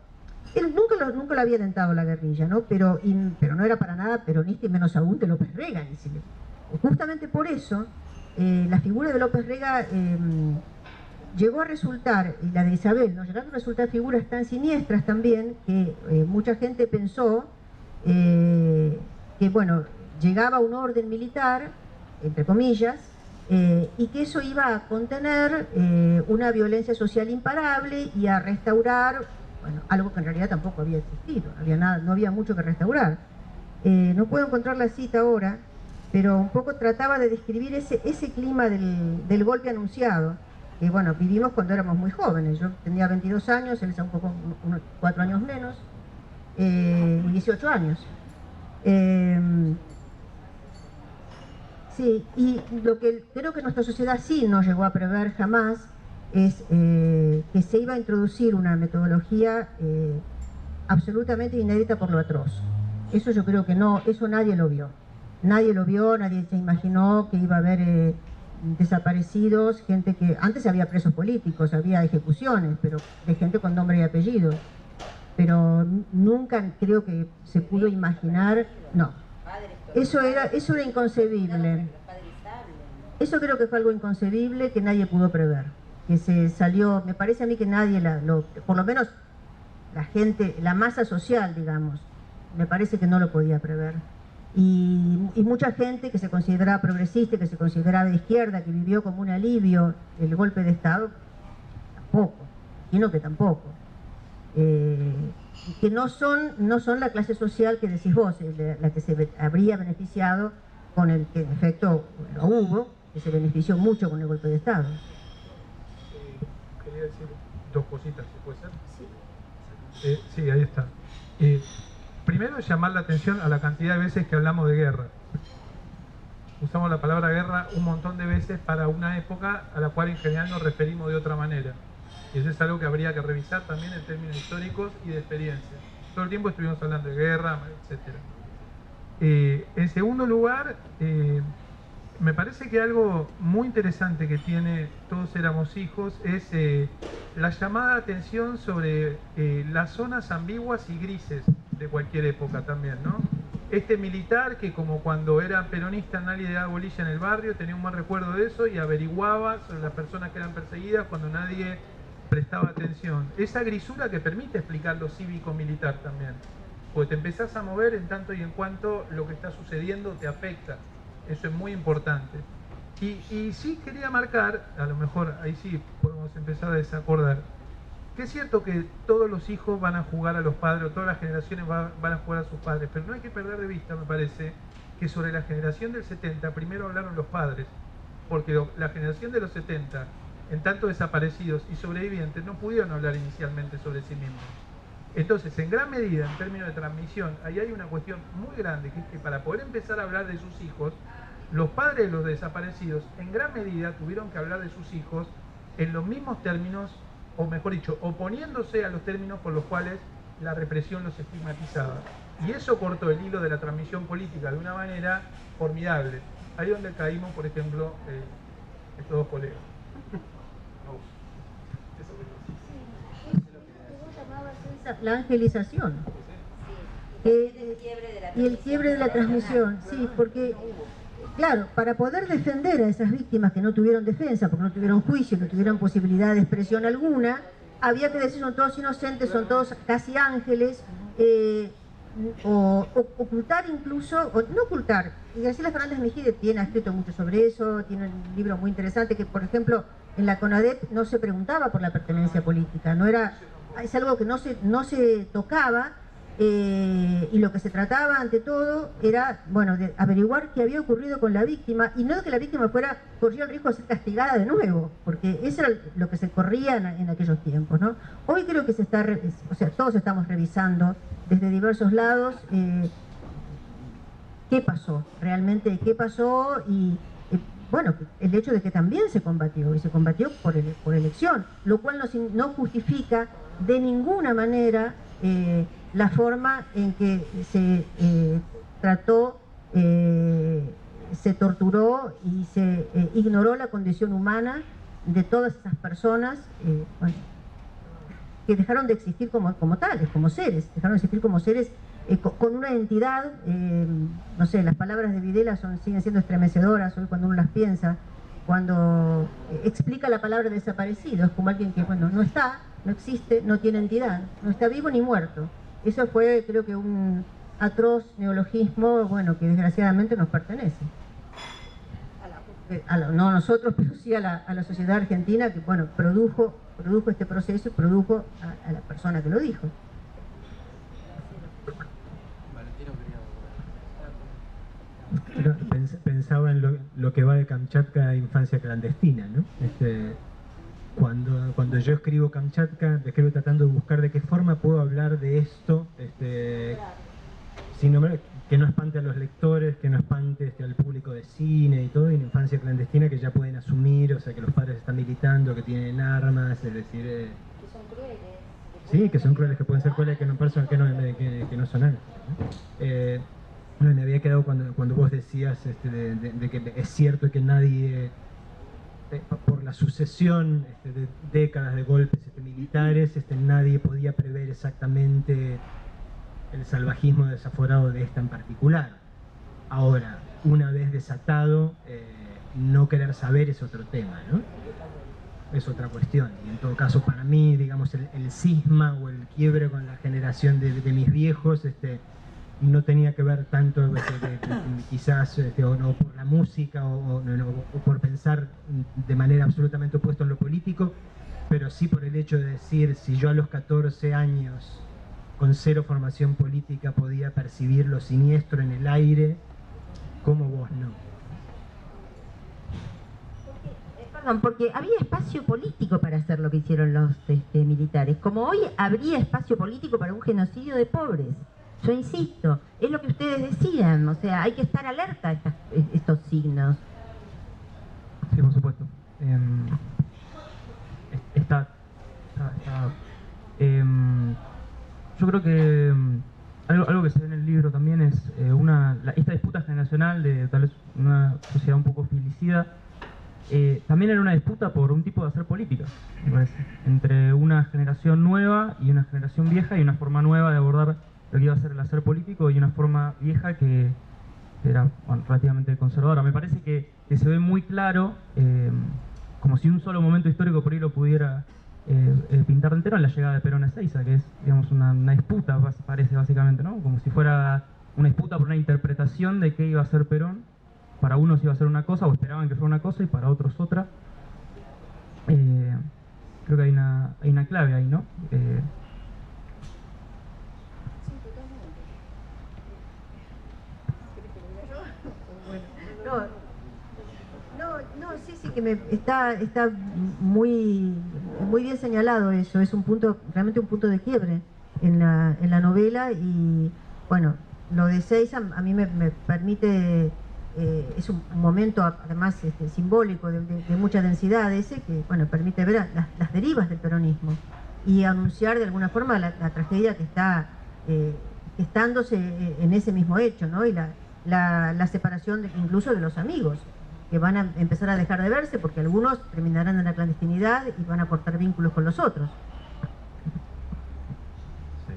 él nunca lo había alentado la guerrilla, ¿no? Pero no era para nada peronista, y menos aún de López Rega. Justamente por eso, la figura de López Rega llegó a resultar, y la de Isabel, ¿no? Llegaron a resultar figuras tan siniestras también, que mucha gente pensó que, bueno, llegaba un orden militar, entre comillas, y que eso iba a contener una violencia social imparable y a restaurar, bueno, algo que en realidad tampoco había existido, no había mucho que restaurar. No puedo encontrar la cita ahora, pero un poco trataba de describir ese clima del golpe anunciado, que bueno, vivimos cuando éramos muy jóvenes. Yo tenía 22 años, él está unos 4 años menos, 18 años. Sí, y lo que creo que nuestra sociedad sí no llegó a prever jamás es que se iba a introducir una metodología absolutamente inédita por lo atroz. Eso yo creo que no, eso nadie lo vio. Nadie lo vio, nadie se imaginó que iba a haber desaparecidos, gente que... Antes había presos políticos, había ejecuciones, pero de gente con nombre y apellido. pero nunca creo que se pudo imaginar, no. Eso era inconcebible. Eso creo que fue algo inconcebible que nadie pudo prever. Que se salió, me parece a mí que nadie, por lo menos la gente, la masa social, digamos, me parece que no lo podía prever. Y mucha gente que se consideraba progresista, que se consideraba de izquierda, que vivió como un alivio el golpe de Estado, tampoco, sino que tampoco. Que no son la clase social que decís vos, la que se habría beneficiado con el que en efecto lo hubo, que se benefició mucho con el golpe de Estado. Quería decir dos cositas, ¿se puede ser? Sí. Sí, ahí está. Primero, llamar la atención a la cantidad de veces que hablamos de guerra. Usamos la palabra guerra un montón de veces para una época a la cual en general nos referimos de otra manera. Y eso es algo que habría que revisar también en términos históricos y de experiencia. Todo el tiempo estuvimos hablando de guerra, etc. En segundo lugar, me parece que algo muy interesante que tiene Todos éramos hijos es la llamada de atención sobre las zonas ambiguas y grises de cualquier época también, ¿no? Este militar que, como cuando era peronista nadie le daba bolilla en el barrio, tenía un mal recuerdo de eso y averiguaba sobre las personas que eran perseguidas cuando nadie prestaba atención. Esa grisura que permite explicar lo cívico-militar también, porque te empezás a mover en tanto y en cuanto lo que está sucediendo te afecta. Eso es muy importante. Y sí quería marcar, a lo mejor ahí sí podemos empezar a desacordar, que es cierto que todos los hijos van a jugar a los padres, o todas las generaciones van a jugar a sus padres, pero no hay que perder de vista, me parece, que sobre la generación del 70 primero hablaron los padres, porque la generación de los 70, en tanto desaparecidos y sobrevivientes, no pudieron hablar inicialmente sobre sí mismos. Entonces, en gran medida, en términos de transmisión, ahí hay una cuestión muy grande, que es que para poder empezar a hablar de sus hijos, los padres de los desaparecidos, en gran medida, tuvieron que hablar de sus hijos en los mismos términos, o mejor dicho, oponiéndose a los términos por los cuales la represión los estigmatizaba. Y eso cortó el hilo de la transmisión política de una manera formidable. Ahí donde caímos, por ejemplo, estos dos colegas. La angelización y el quiebre de la transmisión, sí, porque claro, para poder defender a esas víctimas que no tuvieron defensa, porque no tuvieron juicio, no tuvieron posibilidad de expresión alguna, había que decir son todos inocentes, son todos casi ángeles, o ocultar incluso, o no ocultar. Y Graciela Fernández Mejide ha escrito mucho sobre eso, tiene un libro muy interesante que, por ejemplo, en la CONADEP no se preguntaba por la pertenencia política, no era, es algo que no se tocaba, y lo que se trataba ante todo era, bueno, de averiguar qué había ocurrido con la víctima, y no de que la víctima corría el riesgo de ser castigada de nuevo, porque eso era lo que se corría en aquellos tiempos, ¿no? Hoy creo que todos estamos revisando desde diversos lados qué pasó, realmente qué pasó, y bueno, el hecho de que también se combatió, y se combatió por elección, lo cual no justifica de ninguna manera la forma en que se trató, se torturó y se ignoró la condición humana de todas esas personas que dejaron de existir como tales, como seres, dejaron de existir como seres con una entidad. No sé, las palabras de Videla siguen siendo estremecedoras hoy cuando uno las piensa, cuando explica la palabra desaparecido, es como alguien que, bueno, no está, no existe, no tiene entidad, no está vivo ni muerto. Eso fue, creo que, un atroz neologismo, bueno, que desgraciadamente nos pertenece. No a nosotros, pero sí a la sociedad argentina, que, bueno, produjo este proceso y produjo a la persona que lo dijo. Pensaba en lo que va de Kamchatka a infancia clandestina, ¿no? Cuando yo escribo Kamchatka, escribo tratando de buscar de qué forma puedo hablar de esto, que no espante a los lectores, que no espante al público de cine y todo, y en infancia clandestina que ya pueden asumir, o sea, que los padres están militando, que tienen armas, es decir... que son crueles. Sí, que son crueles, que pueden ser crueles, que no son ángeles, ¿no? Me había quedado cuando vos decías de que es cierto que nadie... por la sucesión de décadas de golpes militares, nadie podía prever exactamente el salvajismo desaforado de esta en particular. Ahora, una vez desatado, no querer saber es otro tema, ¿no? Es otra cuestión. Y en todo caso, para mí, digamos, el cisma o el quiebre con la generación de mis viejos, no tenía que ver tanto quizás o no por la música o por pensar de manera absolutamente opuesta en lo político, pero sí por el hecho de decir, si yo a los 14 años con cero formación política podía percibir lo siniestro en el aire, ¿cómo vos no? Perdón, porque había espacio político para hacer lo que hicieron los militares, como hoy habría espacio político para un genocidio de pobres. Yo insisto, es lo que ustedes decían, o sea, hay que estar alerta a estos signos. Sí, por supuesto. Yo creo que algo que se ve en el libro también es esta disputa generacional de tal vez una sociedad un poco filicida. También era una disputa por un tipo de hacer política, me parece, entre una generación nueva y una generación vieja, y una forma nueva de abordar lo que iba a ser el hacer político, y una forma vieja que era relativamente conservadora. Me parece que se ve muy claro, como si un solo momento histórico por ahí lo pudiera pintar entero, en la llegada de Perón a Ezeiza, que es, digamos, una disputa, parece básicamente, ¿no? Como si fuera una disputa por una interpretación de qué iba a ser Perón. Para unos iba a ser una cosa, o esperaban que fuera una cosa, y para otros otra. Creo que hay una clave ahí, ¿no? Sí, que está muy bien señalado eso. Es realmente un punto de quiebre en la novela. Y bueno, lo de Ezeiza a mí me permite, es un momento además simbólico de mucha densidad ese, que bueno, permite ver las derivas del peronismo y anunciar de alguna forma la tragedia que está gestándose en ese mismo hecho, ¿no? Y la separación incluso de los amigos, que van a empezar a dejar de verse porque algunos terminarán en la clandestinidad y van a cortar vínculos con los otros. Sí.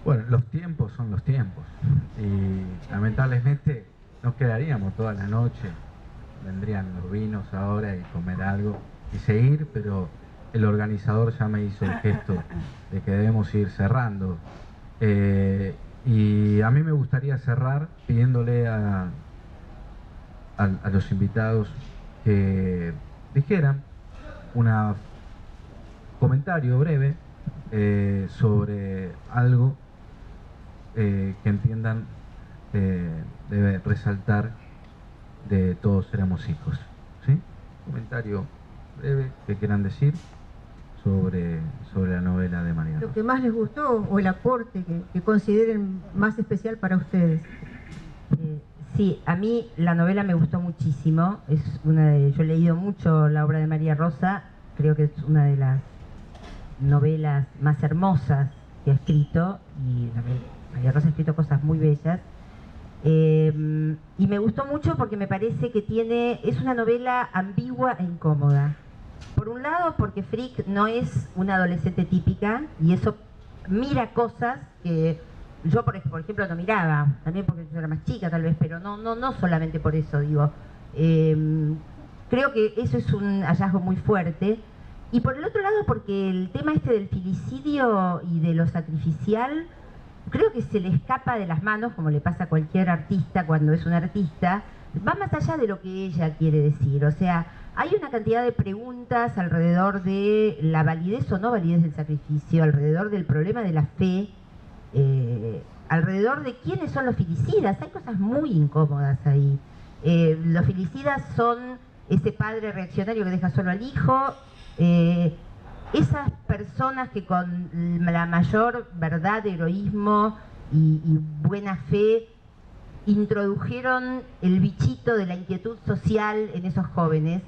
Bueno, los tiempos son los tiempos, y lamentablemente nos quedaríamos toda la noche, vendrían los vinos ahora y comer algo y seguir, pero el organizador ya me hizo el gesto de que debemos ir cerrando. Y a mí me gustaría cerrar pidiéndole a los invitados que dijeran un comentario breve sobre algo que entiendan debe resaltar de Todos éramos hijos, ¿sí? Comentario breve que quieran decir sobre la novela de María Rosa. Lo que más les gustó, o el aporte que consideren más especial para ustedes. Sí, a mí la novela me gustó muchísimo. Yo he leído mucho la obra de María Rosa, creo que es una de las novelas más hermosas que ha escrito, y María Rosa ha escrito cosas muy bellas. Y me gustó mucho porque me parece que es una novela ambigua e incómoda. Por un lado, porque Frick no es una adolescente típica, y eso mira cosas que yo, por ejemplo, no miraba, también porque yo era más chica tal vez, pero no solamente por eso, digo. Creo que eso es un hallazgo muy fuerte. Y por el otro lado, porque el tema del filicidio y de lo sacrificial, creo que se le escapa de las manos, como le pasa a cualquier artista cuando es un artista. Va más allá de lo que ella quiere decir. O sea, hay una cantidad de preguntas alrededor de la validez o no validez del sacrificio, alrededor del problema de la fe, alrededor de quiénes son los filicidas. Hay cosas muy incómodas ahí. Los filicidas son ese padre reaccionario que deja solo al hijo, esas personas que con la mayor verdad, heroísmo y buena fe introdujeron el bichito de la inquietud social en esos jóvenes.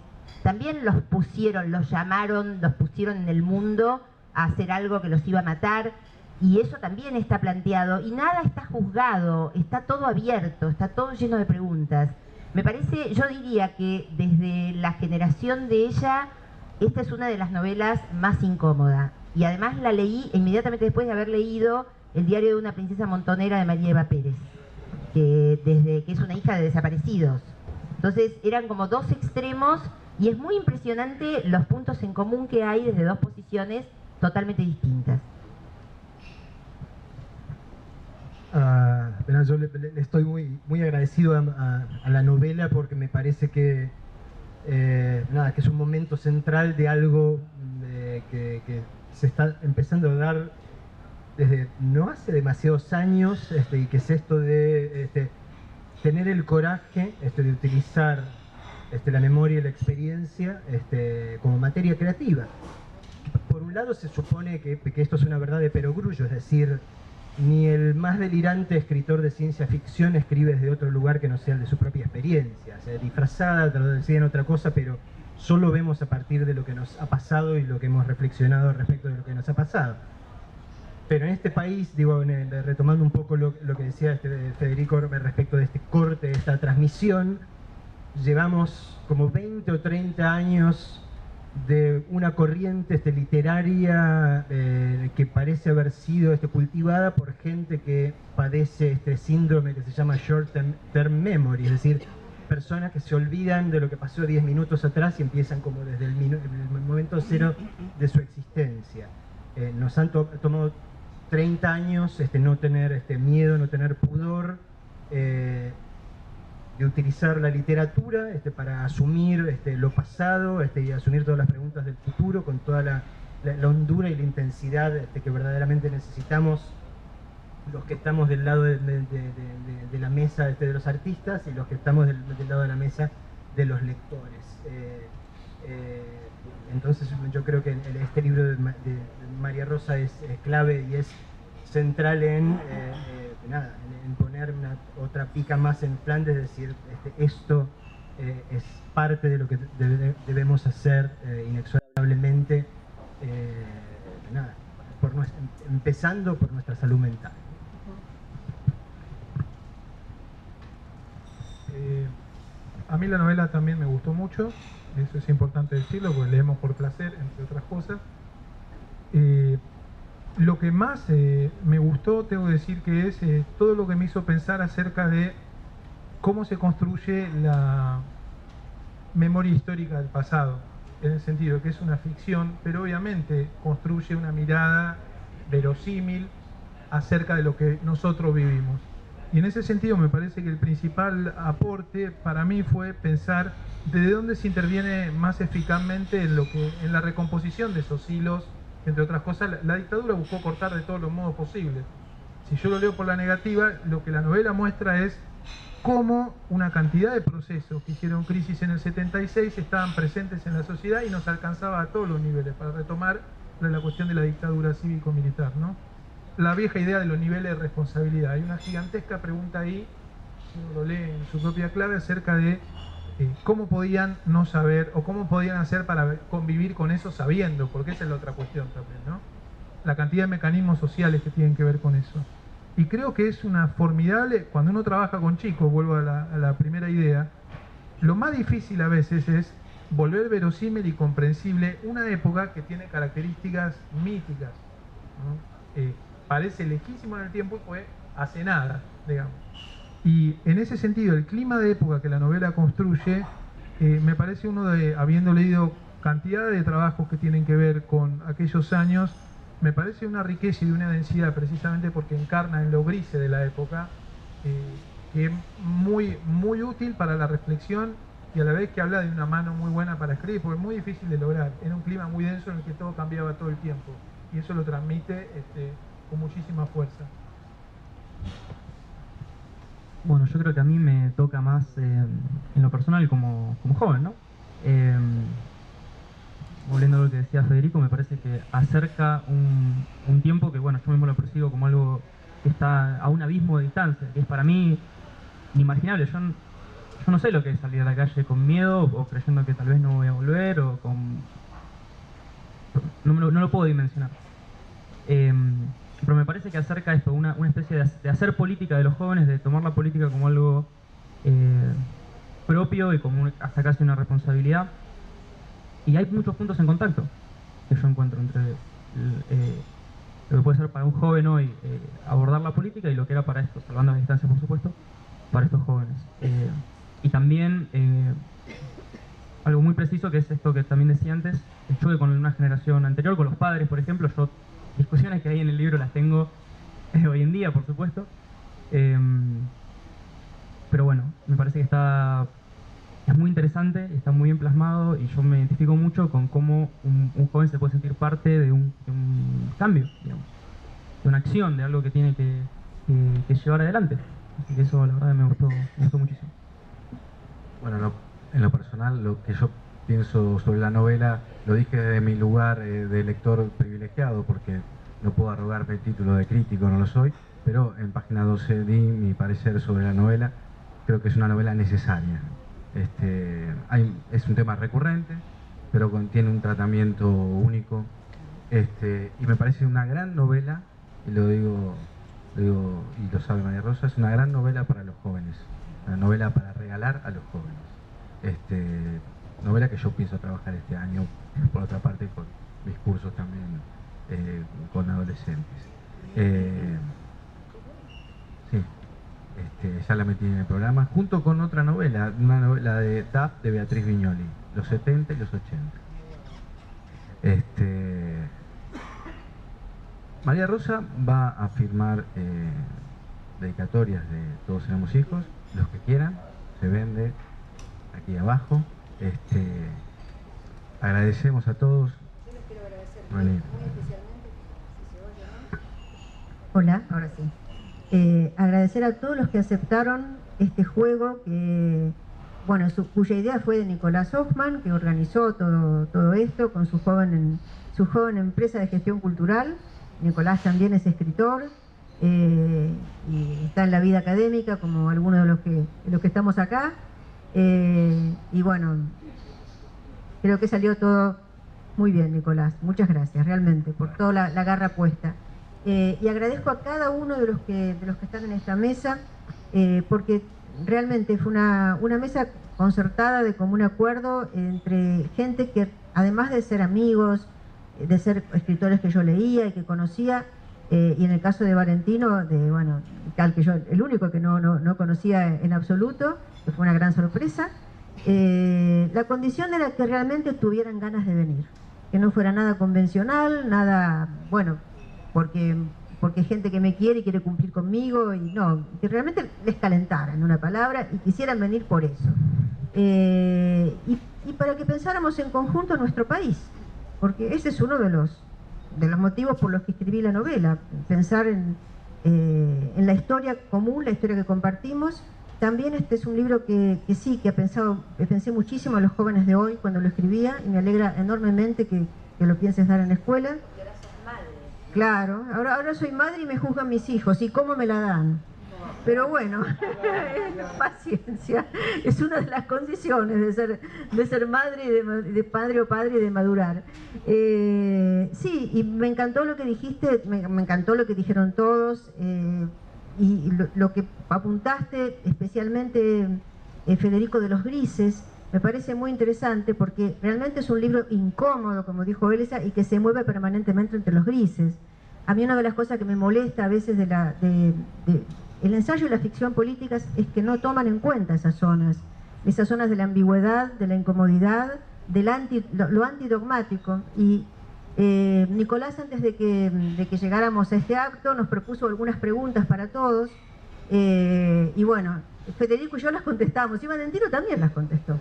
También los llamaron, los pusieron en el mundo a hacer algo que los iba a matar, y eso también está planteado, y nada está juzgado, está todo abierto, está todo lleno de preguntas. Me parece, yo diría que desde la generación de ella esta es una de las novelas más incómodas. Y además la leí inmediatamente después de haber leído El diario de una princesa montonera de María Eva Pérez, que es una hija de desaparecidos. Entonces eran como dos extremos y es muy impresionante los puntos en común que hay desde dos posiciones totalmente distintas. Yo le estoy muy agradecido a la novela porque me parece que que es un momento central de algo que se está empezando a dar desde no hace demasiados años, y que es esto de tener el coraje de utilizar la memoria y la experiencia como materia creativa. Por un lado se supone que esto es una verdad de perogrullo, es decir, ni el más delirante escritor de ciencia ficción escribe desde otro lugar que no sea el de su propia experiencia, o sea, disfrazada, traducida en otra cosa, pero solo vemos a partir de lo que nos ha pasado y lo que hemos reflexionado respecto de lo que nos ha pasado. Pero en este país, digo, retomando un poco lo que decía Federico respecto de este corte, de esta transmisión, llevamos como 20 o 30 años de una corriente literaria que parece haber sido cultivada por gente que padece este síndrome que se llama short term memory, es decir, personas que se olvidan de lo que pasó 10 minutos atrás y empiezan como desde el momento cero de su existencia. Nos han tomado 30 años no tener miedo, no tener pudor de utilizar la literatura para asumir lo pasado y asumir todas las preguntas del futuro con toda la hondura y la intensidad que verdaderamente necesitamos los que estamos del lado de la mesa de los artistas y los que estamos del lado de la mesa de los lectores. Entonces yo creo que este libro de María Rosa es clave y es central en poner otra pica más en Flandes, es decir, esto es parte de lo que debemos hacer inexorablemente, empezando por nuestra salud mental. A mí la novela también me gustó mucho, eso es importante decirlo, porque leemos por placer, entre otras cosas. Lo que más me gustó, tengo que decir, que es todo lo que me hizo pensar acerca de cómo se construye la memoria histórica del pasado, en el sentido que es una ficción, pero obviamente construye una mirada verosímil acerca de lo que nosotros vivimos. Y en ese sentido me parece que el principal aporte para mí fue pensar de dónde se interviene más eficazmente en la recomposición de esos hilos. Entre otras cosas, la dictadura buscó cortar de todos los modos posibles. Si yo lo leo por la negativa, lo que la novela muestra es cómo una cantidad de procesos que hicieron crisis en el 76 estaban presentes en la sociedad y nos alcanzaba a todos los niveles, para retomar la cuestión de la dictadura cívico-militar, ¿no? La vieja idea de los niveles de responsabilidad. Hay una gigantesca pregunta ahí, si uno lo lee en su propia clave, acerca de cómo podían no saber o cómo podían hacer para convivir con eso sabiendo, porque esa es la otra cuestión también, ¿no? La cantidad de mecanismos sociales que tienen que ver con eso. Y creo que es una formidable, cuando uno trabaja con chicos, vuelvo a la primera idea, lo más difícil a veces es volver verosímil y comprensible una época que tiene características míticas, ¿no? Parece lejísimo en el tiempo y fue hace nada, digamos. Y en ese sentido, el clima de época que la novela construye, me parece habiendo leído cantidad de trabajos que tienen que ver con aquellos años, me parece una riqueza y una densidad, precisamente porque encarna en lo grise de la época, que es muy, muy útil para la reflexión y a la vez que habla de una mano muy buena para escribir, porque es muy difícil de lograr. Era un clima muy denso en el que todo cambiaba todo el tiempo, y eso lo transmite con muchísima fuerza. Bueno, yo creo que a mí me toca más en lo personal como joven, ¿no? Volviendo a lo que decía Federico, me parece que acerca un tiempo que, bueno, yo mismo lo percibo como algo que está a un abismo de distancia, que es para mí inimaginable. Yo no sé lo que es salir a la calle con miedo o creyendo que tal vez no voy a volver o con... No lo puedo dimensionar. Pero me parece que acerca esto, una especie de hacer política de los jóvenes, de tomar la política como algo propio y como hasta casi una responsabilidad. Y hay muchos puntos en contacto que yo encuentro entre lo que puede ser para un joven hoy abordar la política y lo que era para estos, salvando las distancias por supuesto, para estos jóvenes. Y también algo muy preciso, que es esto que también decía antes, el choque con una generación anterior, con los padres, por ejemplo. Yo, discusiones que hay en el libro las tengo hoy en día, por supuesto. Pero bueno, me parece que es muy interesante, está muy bien plasmado, y yo me identifico mucho con cómo un joven se puede sentir parte de un cambio, digamos, de una acción, de algo que tiene que llevar adelante. Así que eso la verdad me gustó muchísimo. Bueno, en lo personal, lo que yo pienso sobre la novela, lo dije desde mi lugar de lector privilegiado, porque no puedo arrogarme el título de crítico, no lo soy, pero en página 12 di mi parecer sobre la novela. Creo que es una novela necesaria. Es un tema recurrente, pero tiene un tratamiento único, y me parece una gran novela, y lo digo y lo sabe María Rosa, es una gran novela para los jóvenes, una novela para regalar a los jóvenes. Novela que yo pienso trabajar este año, por otra parte con mis cursos también con adolescentes. Sí. Ya la metí en el programa, junto con otra novela, una novela de DAF de Beatriz Viñoli, los 70 y los 80. María Rosa va a firmar dedicatorias de Todos Seremos Hijos, los que quieran, se vende aquí abajo. Agradecemos a todos. Yo les quiero agradecer Vale. muy especialmente, si se oye, ¿no? Hola, ahora sí. Agradecer a todos los que aceptaron este juego, cuya idea fue de Nicolás Hoffman, que organizó todo esto con su joven empresa de gestión cultural. Nicolás también es escritor y está en la vida académica, como algunos de los que estamos acá. Y bueno, creo que salió todo muy bien, Nicolás. Muchas gracias, realmente, por toda la garra puesta. Y agradezco a cada uno de los que están en esta mesa, porque realmente fue una mesa concertada de común acuerdo entre gente que, además de ser amigos, de ser escritores que yo leía y que conocía, y en el caso de Valentino, que yo, el único que no conocía en absoluto, que fue una gran sorpresa, la condición era que realmente tuvieran ganas de venir, que no fuera nada convencional, nada, porque gente que me quiere y quiere cumplir conmigo, y no, que realmente les calentara, en una palabra, y quisieran venir por eso. Y para que pensáramos en conjunto en nuestro país, porque ese es uno de los motivos por los que escribí la novela, pensar en la historia común, la historia que compartimos. También este es un libro que pensé muchísimo a los jóvenes de hoy cuando lo escribía, y me alegra enormemente que lo pienses dar en la escuela. Y ahora sos madre. Claro, ahora soy madre y me juzgan mis hijos, ¿y cómo me la dan? Pero bueno, paciencia, es una de las condiciones de ser madre y de padre o padre y de madurar. Sí, y me encantó lo que dijiste, me encantó lo que dijeron todos, y lo que apuntaste, especialmente Federico, de los grises, me parece muy interesante, porque realmente es un libro incómodo, como dijo Elsa, y que se mueve permanentemente entre los grises. A mí una de las cosas que me molesta a veces el ensayo y la ficción políticas es que no toman en cuenta esas zonas de la ambigüedad, de la incomodidad, lo antidogmático. Y Nicolás, antes de que llegáramos a este acto, nos propuso algunas preguntas para todos, y bueno, Federico y yo las contestamos, y Valentino también las contestó.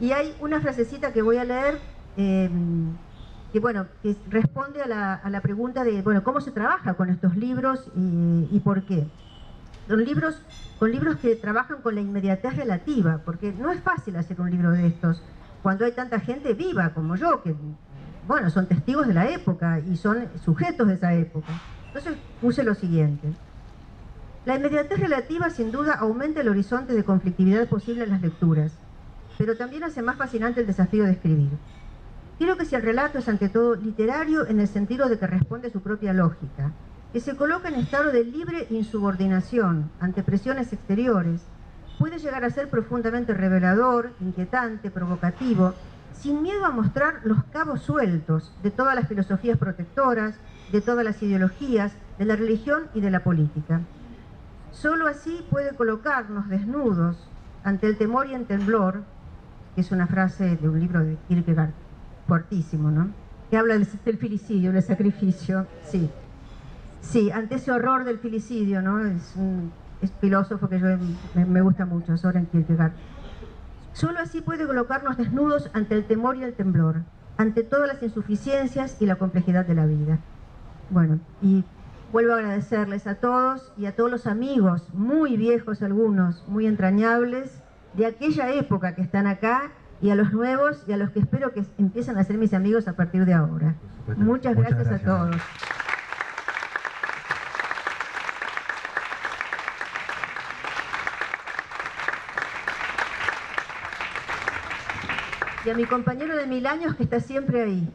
Y hay una frasecita que voy a leer, que responde a la pregunta de, ¿cómo se trabaja con estos libros y por qué? Con libros que trabajan con la inmediatez relativa, porque no es fácil hacer un libro de estos cuando hay tanta gente viva como yo, que son testigos de la época y son sujetos de esa época. Entonces puse lo siguiente: la inmediatez relativa sin duda aumenta el horizonte de conflictividad posible en las lecturas, pero también hace más fascinante el desafío de escribir. Creo que si el relato es ante todo literario en el sentido de que responde a su propia lógica, que se coloca en estado de libre insubordinación ante presiones exteriores, puede llegar a ser profundamente revelador, inquietante, provocativo, sin miedo a mostrar los cabos sueltos de todas las filosofías protectoras, de todas las ideologías, de la religión y de la política. Solo así puede colocarnos desnudos ante el temor y el temblor, que es una frase de un libro de Kierkegaard, fuertísimo, ¿no? Que habla del filicidio, del sacrificio, sí. Sí, ante ese horror del filicidio, ¿no? Es filósofo que me gusta mucho, Soren Kierkegaard. Solo así puede colocarnos desnudos ante el temor y el temblor, ante todas las insuficiencias y la complejidad de la vida. Bueno, y vuelvo a agradecerles a todos y a todos los amigos, muy viejos algunos, muy entrañables, de aquella época que están acá, y a los nuevos y a los que espero que empiecen a ser mis amigos a partir de ahora. Muchas gracias a todos. Y a mi compañero de 1000 años que está siempre ahí.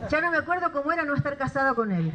Ya no me acuerdo cómo era no estar casado con él.